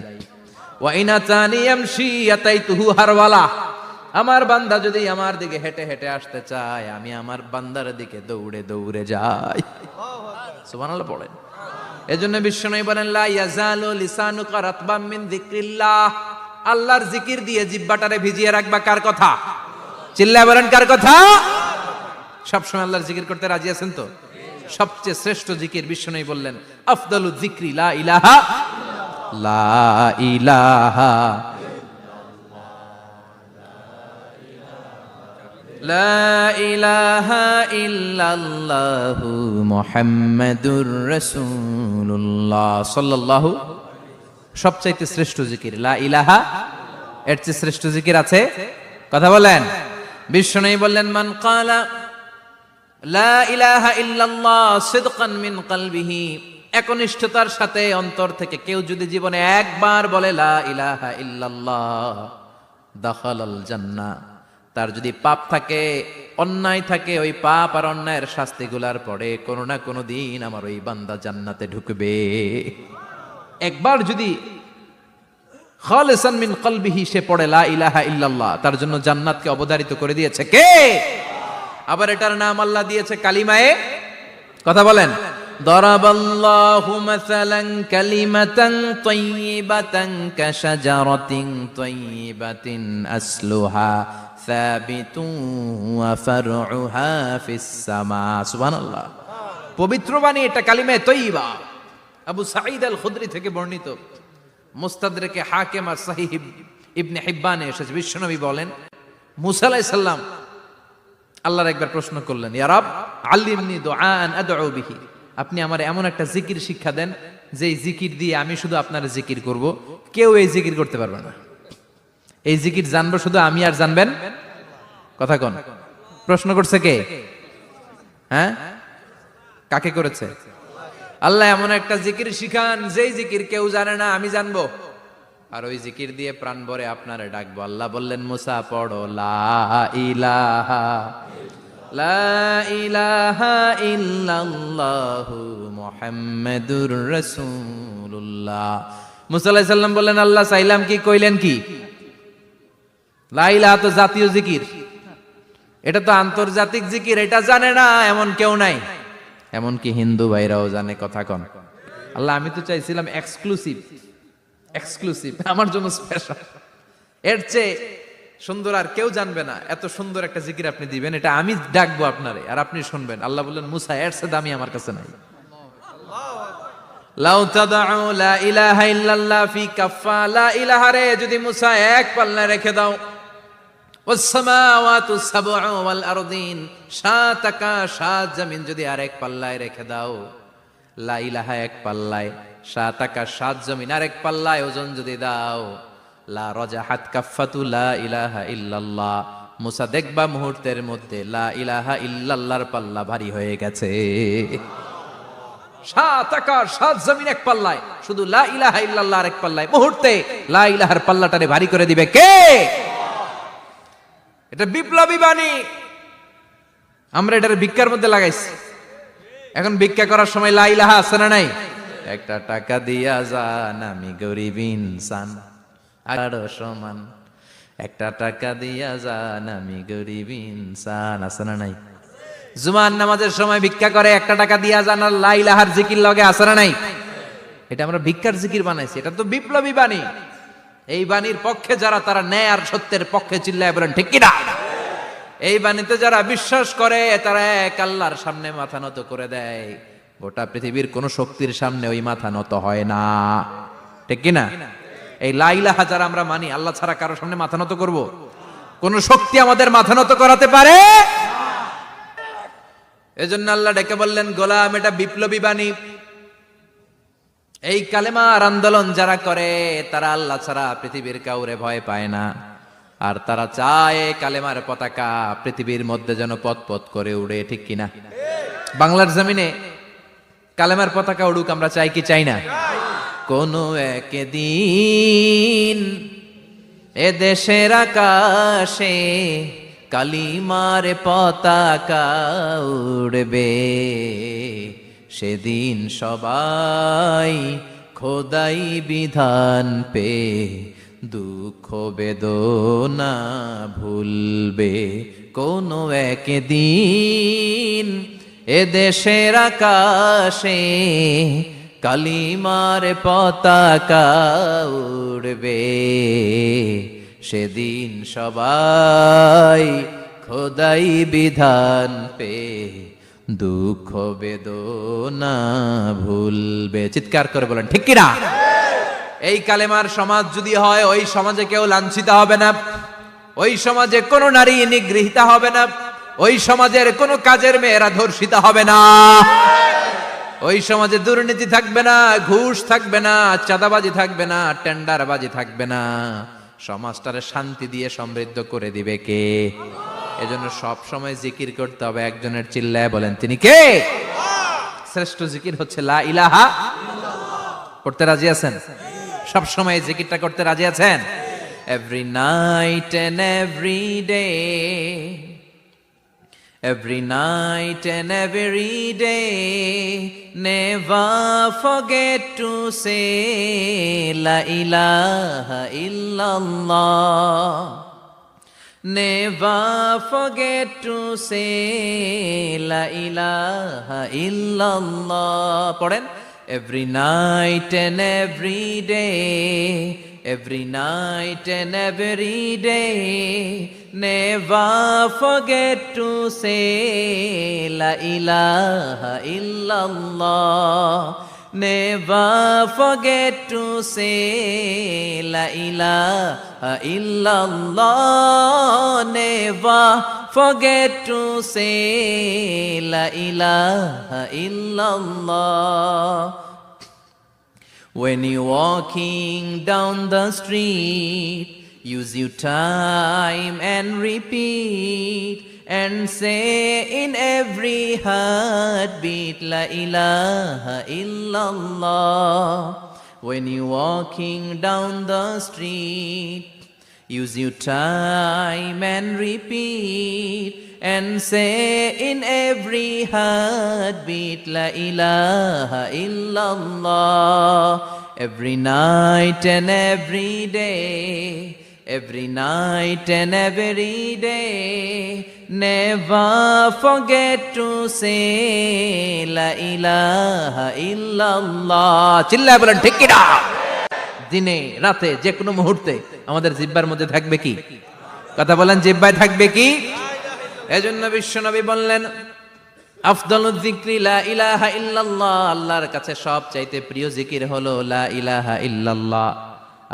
ওয়া ইন আতানি ইয়ামশি আতাইতুহু হারওয়ালা, আমার বান্দা যদি আমার দিকে হেঁটে হেঁটে আসতে চায় আমি আমার বান্দার দিকে দৌড়ে দৌড়ে যাই। সুবহানাল্লাহ পড়েন। এজন্য বিশ্বনবী বলেন লা ইয়াজালু লিসানুকা রাতবাম মিন যিকরিল্লাহ, আল্লাহর জিকির দিয়ে জিহ্বাটারে ভিজিয়ে রাখবা। কার কথা? চিল্লায় বলেন কার কথা? সবসময় আল্লাহর জিকির করতে রাজি আছেন তো? সবচেয়ে শ্রেষ্ঠ জিকির বিশ্বনবী বললেন আফদালু যিকরি লা ইলাহা লা ইলাহা লা ইলাহা ইল্লাল্লাহু মুহাম্মাদুর রাসূলুল্লাহ সাল্লাল্লাহু। সবচাইতে শ্রেষ্ঠ জিকির লা ইলাহা, এর চেয়ে শ্রেষ্ঠ জিকির আছে? কথা বলেন। বিশ্বনবী বললেন মান ক্বালা লা ইলাহা ইল্লাল্লাহ সিদকান মিন কলবিহি, একনিষ্ঠতার সাথে অন্তর থেকে কেউ যদি জীবনে একবার বলে লা ইলাহা ইল্লাল্লাহ দাখালাল জান্নাহ, তার যদি পাপ থাকে, অন্যায় থাকে, ওই পাপ আর অন্যায়ের শাস্তিগুলার পরে কোনো না কোনো দিন আমার ওই বান্দা জান্নাতে ঢুকবে। একবার যদি খালিসান মিন কলবিহি সে পড়ে লা ইলাহা ইল্লাল্লাহ, তার জন্য জান্নাতকে অবধারিত করে দিয়েছে কে? আবার এটার নাম আল্লাহ দিয়েছে কালিমায়ে, কথা বলেন, দরাবাল্লাহু মাসালান কালিমাতান তাইয়িবাতান কাশাজারাতিন তাইয়িবাতিন আসলুহা সাবিতুন ওয়া ফারউহা ফিস সামা। সুবহানাল্লাহ। পবিত্র বাণী এটা কালিমায়ে তাইয়িবা। আবু সাঈদ আল খুদরি থেকে বর্ণিত, মুস্তাদরাকে হাকিম আর সহিহ ইবনে হিব্বানে এসেছে, বিশ্বনবী বলেন মুসা আলাইহিস সালাম আল্লাহর একবার প্রশ্ন করলেন, ইয়া রব আল্লিমনি দুআআন আদউ বিহি, আপনি আমার এমন একটা জিকির শিক্ষা দেন যেই জিকির দিয়ে আমি শুধু আপনার জিকির করব, কেউ এই জিকির করতে পারবে না। এই জিকির জানবো শুধু আমি, আর জানবেন কথা কোন? প্রশ্ন করছে কে? হ্যাঁ, কাকে করেছে? আল্লাহ এমন একটা জিকির শিখান যেই জিকির কেউ জানে না, আমি জানবো, আর ওই জিকির দিয়ে প্রাণ ভরে আপনারে ডাকবো। আল্লাহ বললেন মুসা পড়ো লা ইলাহা লা ইলাহা ইল্লাল্লাহু মুহাম্মাদুর রাসূলুল্লাহ। মুসা আলাইহিস সালাম বললেন আল্লাহ চাইলাম কি, কইলেন কি? লা ইলাহা তো জাতীয় জিকির, এটা তো আন্তর্জাতিক জিকির, এটা জানে না এমন কেউ নাই, এমনকি হিন্দু ভাইরাও জানে। কথা কন। আল্লাহ আমি তো চাইছিলাম এক্সক্লুসিভ, আমার জন্য স্পেশাল, এর চেয়ে সুন্দর আর কেউ জানবে না, এত সুন্দর একটা জিকির আপনি দিবেন, এটা আমি ডাকবো আপনারে আর আপনি শুনবেন। আল্লাহ বললেন মুসা এর চেয়ে দামি আমার কাছে নাই। লাউ তাদউ লা ইলাহা ইল্লাল্লাহ ফি কাফা, লা ইলাহা রে যদি মুসা এক পাল্লায় রেখে দাও, ওয়াস সামাওয়াতু সাবউ ওয়াল আরদিন, সাত আকাশ সাত জমিন যদি আরেক পাল্লায় রেখে দাও, লা ইলাহা এক পাল্লায়, সাত আকাশ সাত জমিন আরেক পাল্লায় ওজন যদি দাও, লা রাজাহাত কাফাতু লা ইলাহা ইল্লাল্লাহ, মুসা দেখবা মুহূর্তের মধ্যে লা ইলাহা ইল্লাল্লাহর পাল্লা ভারী হয়ে গেছে। সাত আকাশ সাত জমিন এক পাল্লায়, শুধু লা ইলাহা ইল্লাল্লাহ আরেক পাল্লায়, মুহূর্তে লা ইলাহার পাল্লাটারে ভারী করে দিবে কে? এটা বিপ্লবী বাণী। আমরা এটার ভিক্ষার মধ্যে লাগাইছি। এখন ভিক্ষা করার সময় লা ইলাহা আছে না নাই? একটা টাকা দিয়া যান আমি গরিব ইনসান, আরো সমান, একটা টাকা দিয়া যান আমি গরিব ইনসান, আছে না নাই? জুমার নামাজের সময় ভিক্ষা করে একটা টাকা দিয়া যান, আর লা ইলাহার জিকির লগে, আছে না নাই? এটা আমরা ভিক্ষার জিকির বানাইছি, এটা তো বিপ্লবী বাণী। এই বাণীর পক্ষে যারা, তারা ন্যায় আর সত্যের পক্ষে চিল্লায় বলেন ঠিক কিনা? এই বাণীতে যারা বিশ্বাস করে তারা এক আল্লাহর সামনে মাথা নত করে দেয়, গোটা পৃথিবীর কোন শক্তির সামনে ওই মাথা নত হয় না, ঠিক কিনা? এই লা ইলাহা যারা আমরা মানি, আল্লাহ ছাড়া কারোর সামনে মাথা নত করব? কোন শক্তি আমাদের মাথা নত করাতে পারে? এজন্য আল্লাহ ডেকে বললেন গোলাম এটা বিপ্লবী বাণী। এই কালেমার আন্দোলন যারা করে তারা আল্লাহ ছাড়া পৃথিবীর কাউরে ভয় পায় না, আর তারা চায় কালেমার পতাকা পৃথিবীর মধ্যে যেন পথ পথ করে উড়ে, ঠিক কিনা? বাংলার জমিনে কালেমার পতাকা উড়ুক, আমরা চাই কি চাই না? কোন একদিন এ দেশের আকাশে কালিমার পতাকা উড়বে, সেদিন সবাই খোদাই বিধান পে দুঃখ বেদনা ভুলবে। কোন একদিন এ দেশের আকাশে কালিমার পতাকা উড়বে, সেদিন সবাই খোদাই বিধান পে দুঃখ বেদনা ভুলবে। চিৎকার করে বলেন ঠিক কিনা? এই কালেমার সমাজ যদি হয়, ওই সমাজে কেউ লাঞ্ছিত হবে না, ওই সমাজে কোনো নারী নিগৃহীত হবে না, ওই সমাজের কোনো কাজের মেয়েরা ধর্ষিত হবে না, ওই সমাজে দুর্নীতি থাকবে না, ঘুষ থাকবে না, চাঁদাবাজি থাকবে না, টেন্ডারবাজি থাকবে না। সমাজটারে শান্তি দিয়ে সমৃদ্ধ করে দিবে কে? এজন্য সব সময় জিকির করতে হবে একজনের, চিল্লায় বলেন তিনি কে? শ্রেষ্ঠ জিকির হচ্ছে লা ইলাহা। করতে রাজি আছেন? সব সময় এই জিকিরটা করতে রাজি আছেন? Every night and every day, every night and every day, never forget to say la ilaha illallah, never forget to say la ilaha illallah. পড়েন, every night and every day, every night and every day, never forget to say la ilaha illallah, never forget to say la ilaha illallah, never forget to say la ilaha illallah. When you're walking down the street, use your time and repeat, and say in every heartbeat la ilaha illallah. When you're walking down the street, use your time and repeat, and say in every heartbeat la ilaha illallah. Every night and every day, every night and every day, never forget to say la ilaha illallah. চিল্লায় বলেন ঠিক কিনা? দিনে রাতে যে কোনো মুহূর্তে আমাদের জিহ্বার মধ্যে থাকবে কি? কথা বলেন, জিহ্বায় থাকবে কি? এজন্য বিশ্বনবী বললেন, আফদালুয যিকরি লা ইলাহা ইল্লাল্লাহ, আল্লাহর কাছে সবচাইতে প্রিয় জিকির হলো লা ইলাহা ইল্লাল্লাহ।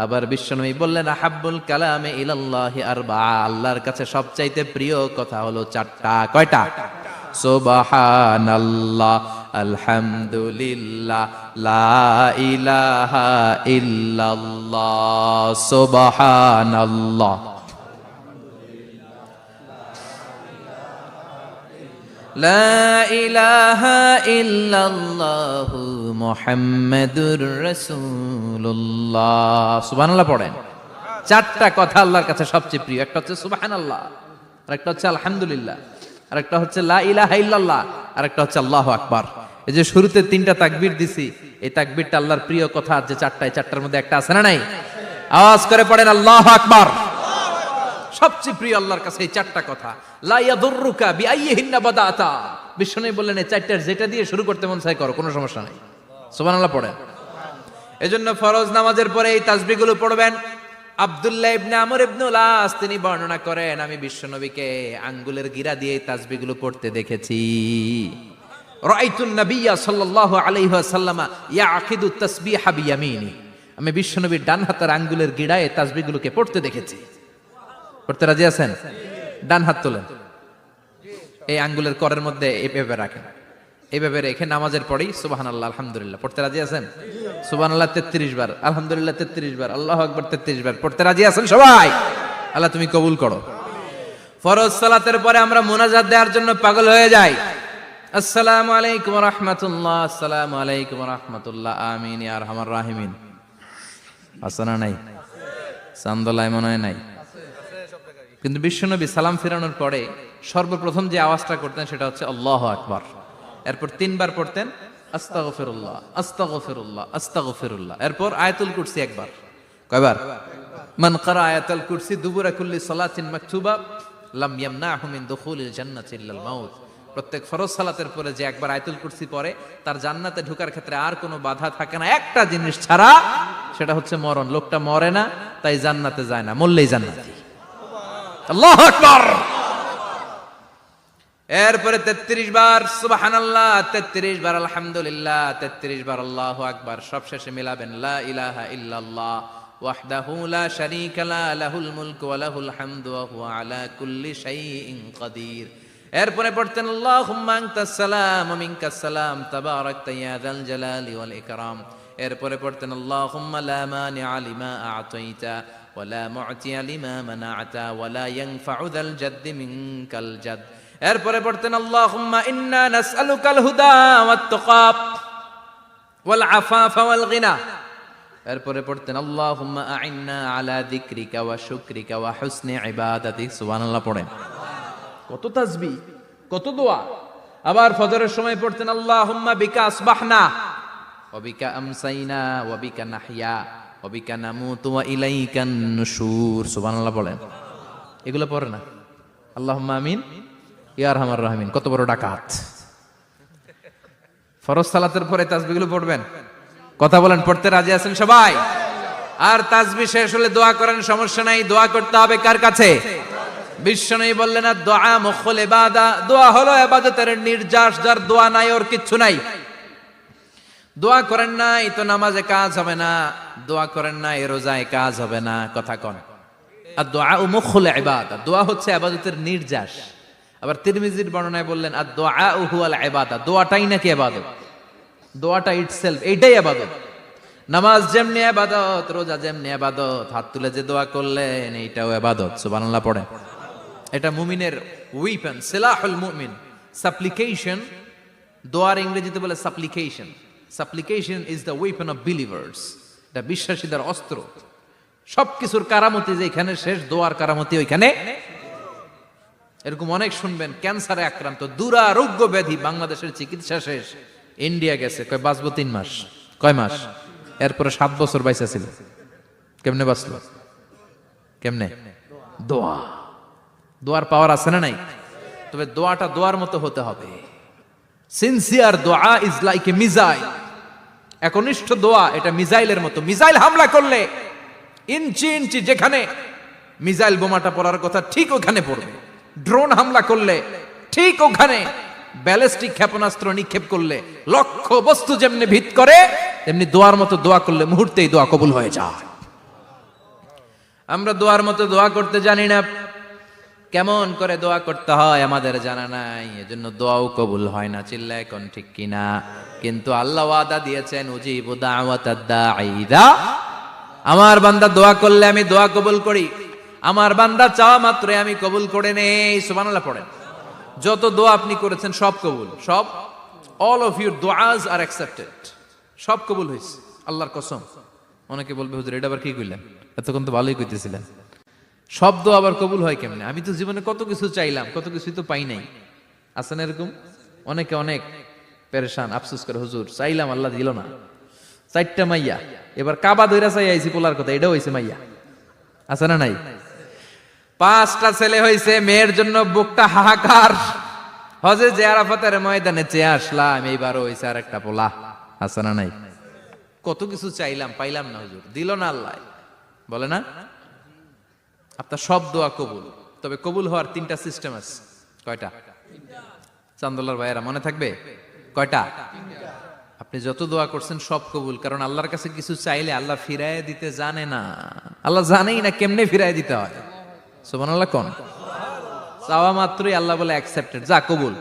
আবার বিশ্বনবী বললেন, আহাব্বুল কালামে ইলাল্লাহি আরবাআ, আল্লাহর কাছে সবচাইতে প্রিয় কথা হলো চারটা। কয়টা? সুবহানাল্লাহ, আলহামদুলিল্লাহ, লা ইলাহা ইল্লাল্লাহ। সুবহানাল্লাহ, লা ইলাহা ইল্লাল্লাহ, মুহাম্মাদুর রাসূলুল্লাহ। সুবহানাল্লাহ পড়েন। চারটা কথা আল্লাহর কাছে সবচেয়ে প্রিয়। একটা হচ্ছে সুবহানাল্লাহ, আরেকটা হচ্ছে আলহামদুলিল্লাহ, আরেকটা হচ্ছে লা ইলাহা ইল্লাল্লাহ, আরেকটা হচ্ছে আল্লাহু আকবার। এই যে শুরুতে তিনটা তাকবীর দিছি, এই তাকবীরটা আল্লাহর প্রিয় কথা যে চারটা, এই চারটার মধ্যে একটা আছে না নাই? আওয়াজ করে পড়েন আল্লাহু আকবার। সবচেয়ে প্রিয় আল্লাহর কাছে এই চারটা কথা। লা ইয়াদুররুকা বিআইয়িহিন্না বাদাতা, বিষ্ণু বললেন এই চারটার যেটা দিয়ে শুরু করতে মন চায় করো, কোনো সমস্যা নাই। সুবহানাল্লাহ পড়েন। এজন্য ফরজ নামাজের পরে এই তাসবিহগুলো পড়বেন। আব্দুল্লাহ ইবনে আমর ইবনুল আস তিনি বর্ণনা করেন, আমি বিশ্বনবীকে আঙ্গুলের গিরা দিয়ে এই তাসবিহগুলো পড়তে দেখেছি। রাআইতুন নাবিয়্যা সাল্লাল্লাহু আলাইহি ওয়াসাল্লাম ইয়াকিদু তাসবিহা বিয়ামিনি, আমি বিশ্বনবীর ডান হাতের আঙ্গুলের গিরায় এই তাসবিহগুলোকে পড়তে দেখেছি। পড়তে রাজি আছেন? ডান হাত তোলেন, এই আঙ্গুলের করের মধ্যে এইভাবে রাখেন, এইভাবে রেখে নামাজের পরেই সুবহানাল্লাহ আলহামদুলিল্লাহ পড়তে রাজি আছেন? সুবহানাল্লাহ 33 বার, আলহামদুলিল্লাহ 33 বার, আল্লাহু আকবার 33 বার। পড়তে রাজি আছেন সবাই? আল্লাহ তুমি কবুল করো। ফরজ সালাতের পরে আমরা মুনাজাত দেওয়ার জন্য পাগল হয়ে যাই। আসসালামু আলাইকুম ওয়া রাহমাতুল্লাহ, আসসালামু আলাইকুম ওয়া রাহমাতুল্লাহ, আমিন ইয়া আরহামার রাহিমিন। আসনা নাই? চান্দলায় মনে হয় নাই। কিন্তু বিশ্বনবী সালাম ফিরানোর পরে সর্বপ্রথম যে আওয়াজটা করতেন সেটা হচ্ছে আল্লাহু আকবার। এরপর 3 বার পড়তেন আস্তাগফিরুল্লাহ, আস্তাগফিরুল্লাহ, আস্তাগফিরুল্লাহ। এরপর আয়াতুল কুরসি একবার। কয়বার? মান ক্বারা আয়াতুল কুরসি দুবুরা কুল্লি সালাতিন মাকতুবা লাম ইয়ামনাহু মিন দুখুলিল জান্নাতি ইল্লাল মাউত। প্রত্যেক ফরজ সালাতের পরে যে একবার আয়াতুল কুরসি পড়ে তার জান্নাতে ঢোকার ক্ষেত্রে আর কোনো বাধা থাকে না, একটা জিনিস ছাড়া, সেটা হচ্ছে মরণ। লোকটা মরে না, তাই জান্নাতে যায় না, মরলেই জান্নাতি। আল্লাহু আকবার। এরপরে 33 বার সুবহানাল্লাহ, 33 বার আলহামদুলিল্লাহ, 33 বার আল্লাহু আকবার। সবশেষে মিলাবেন লা ইলাহা ইল্লাল্লাহ ওয়াহদাহু লা শারীকা লা লাহুল মুলকু ওয়া লাহুল হামদু ওয়া হুয়া আলা কুল্লি শাইইন কাদির। এরপরে পড়তেন আল্লাহুম্মা আনতাস সালাম ওয়া মিনকাস সালাম তাবারাকতা ইয়া যাল জালালি ওয়াল ইকরাম। এরপরে পড়তেন আল্লাহুম্মা লা মানিআ লিমা আ'তাইতা ওয়া লা মু'তিয়া লিমা মানা'তা ওয়া লা ইয়ানফা'ু যাল জাদ্দি মিনকাল জাদ। এরপরে পড়তেন আল্লাহুম্মা ইন্না নাসআলুকাল হুদা ওয়াত তুকা ওয়াল আফাফা ওয়াল গিনা। এরপরে পড়তেন আল্লাহুম্মা আ'ইন্না আলা যিকরিকা ওয়া শুকরিকা ওয়া হুসনি ইবাদাতিক। সুবহানাল্লাহ পড়েন। কত তাসবিহ, কত দোয়া। আবার ফজরের সময় পড়তেন আল্লাহুম্মা বিকা আসবাহনা ওয়া বিকা আমসাইনা ওয়া বিকা নাহইয়া ওয়া বিকা নামুতু ওয়া ইলাইকান নুশুর। সুবহানাল্লাহ পড়েন। এগুলো পড়ে না? আল্লাহুম্মা আমিন ইয়া আরহামার রাহিমিন। কত বড় ডাকাত। ফরজ সালাতের পরে তাসবিহগুলো পড়বেন। কথা বলেন, পড়তে রাজি আছেন সবাই? আর তাসবিহ শেষ হলে দোয়া করেন, সমস্যা নাই। দোয়া করতে হবে কার কাছে? বিশ্বনবী বললেন না, দোয়া মুখুল ইবাদা, দোয়া হলো ইবাদতের নির্যাস। যার দোয়া নাই ওর কিচ্ছু নাই। দোয়া করেন নাই তো নামাজে কাজ হবে না, দোয়া করেন নাই রোজায় কাজ হবে না। কথা কন। আর দোয়া মুখুল ইবাদা, দোয়া হচ্ছে ইবাদতের নির্যাস। আবার তিরমিজির বর্ণনায় বললেন আর দোয়া হুয়াল ইবাদা, দোয়াটাই নাকি ইবাদত। দোয়াটা ইটসেলফ, এইটাই ইবাদত। নামাজ যেমনি ইবাদত, রোজা যেমনি ইবাদত, হাত তুলে যে দোয়া করলেন এইটাও ইবাদত। সুবহানাল্লাহ পড়ে। এটা মুমিনের ওয়েপন, সিলাহুল মুমিন। সাপ্লিকেশন, দোয়ার ইংরেজিতে বলে সাপ্লিকেশন। সাপ্লিকেশন is the weapon of believers. এটা বিশ্বাসীদের অস্ত্র। সবকিছুর কারামতি যেখানে শেষ, দোয়ার কারামতি ওইখানে। এরকম অনেক শুনবেন, ক্যান্সারে আক্রান্ত, দুরারোগ্য ব্যাধি, বাংলাদেশের চিকিৎসা শেষ, ইন্ডিয়া গেছে, কয় বাঁচবো 3 মাস। কয় মাস? এরপরে 7 বছর বাইসা ছিল। কেমনে বাঁচলো? কেমনে? দোয়া। দোয়ার পাওয়ার আছে না নাই? তবে দোয়াটা দোয়ার মতো হতে হবে। সিনসিয়ার দোয়া ইজ লাইক এ মিসাইল। একনিষ্ঠ দোয়া এটা মিসাইলের মতো। মিসাইল হামলা করলে ইঞ্চি ইঞ্চি যেখানে মিসাইল বোমাটা পড়ার কথা ঠিক ওখানে পড়বে। ড্রোন হামলা করলে ঠিক ওখানে, ব্যালিস্টিক ক্ষেপণাস্ত্র নিক্ষেপ করলে লক্ষ্য বস্তু যেমনি ভিত করে, তেমনি দোয়ার মতো দোয়া করলে মুহূর্তেই দোয়া কবুল হয়ে যায়। আমরা দোয়ার মতো দোয়া করতে জানি না। কেমন করে দোয়া করতে হয় আমাদের জানা নাই, এজন্য দোয়াও কবুল হয় না। চিল্লায় কোন ঠিক কিনা? কিন্তু আল্লাহ ওয়াদা দিয়েছেন, উজিবু দাওয়াতাদ দাঈ ইযা, আমার বান্দা দোয়া করলে আমি দোয়া কবুল করি। আমার বান্দা চাওয়া মাত্রই আমি কবুল করে নেই। সুবহানাল্লাহ পড়েন। যত দোয়া আপনি করেছেন সব কবুল, সব। অল অফ ইউর দোয়াজ আর অ্যাকসেপ্টেড। সব কবুল হয়েছে আল্লাহর কসম। অনেকে বলবে হুজুর এটা আবার কি কইলেন, এতক্ষণ তো ভালোই কইতেছিলেন। সব দোয়া আবার কবুল হয় কেমনে? আমি তো জীবনে কত কিছু চাইলাম, কত কিছুই তো পাই নাই। আছে না এরকম? অনেকে অনেক পেরেশান, আফসোস করে, হুজুর চাইলাম আল্লাহ দিল না। 4টা মাইয়া, এবার কাবা ধইরা চাই আইছি পোলার কথা, এটাও হইছে মাইয়া। আছে না নাই? 5টা ছেলে হইছে, মেয়ের জন্য বুকটা হাহাকার। হজে যে আরাফাতের ময়দানে চেয়ে আসলাম, এইবারও হইছে আর একটা পোলা। আছে না নাই? কত কিছু চাইলাম, পাইলাম না, হুজুর দিল না আল্লাহ। বলে না? আপনার সব দোয়া কবুল, তবে কবুল হওয়ার 3টা সিস্টেম আছে। কয়টা? চান্দোলার ভাইয়েরা মনে থাকবে? কয়টা? আপনি যত দোয়া করছেন সব কবুল, কারণ আল্লাহর কাছে কিছু চাইলে আল্লাহ ফিরায় দিতে জানে না। আল্লাহ জানেই না কেমনে ফিরায় দিতে হয়। সুবহানাল্লাহ কোন? চাওয়া মাত্রই আল্লাহ বলে অ্যাকসেপ্টেড, যা কবুল।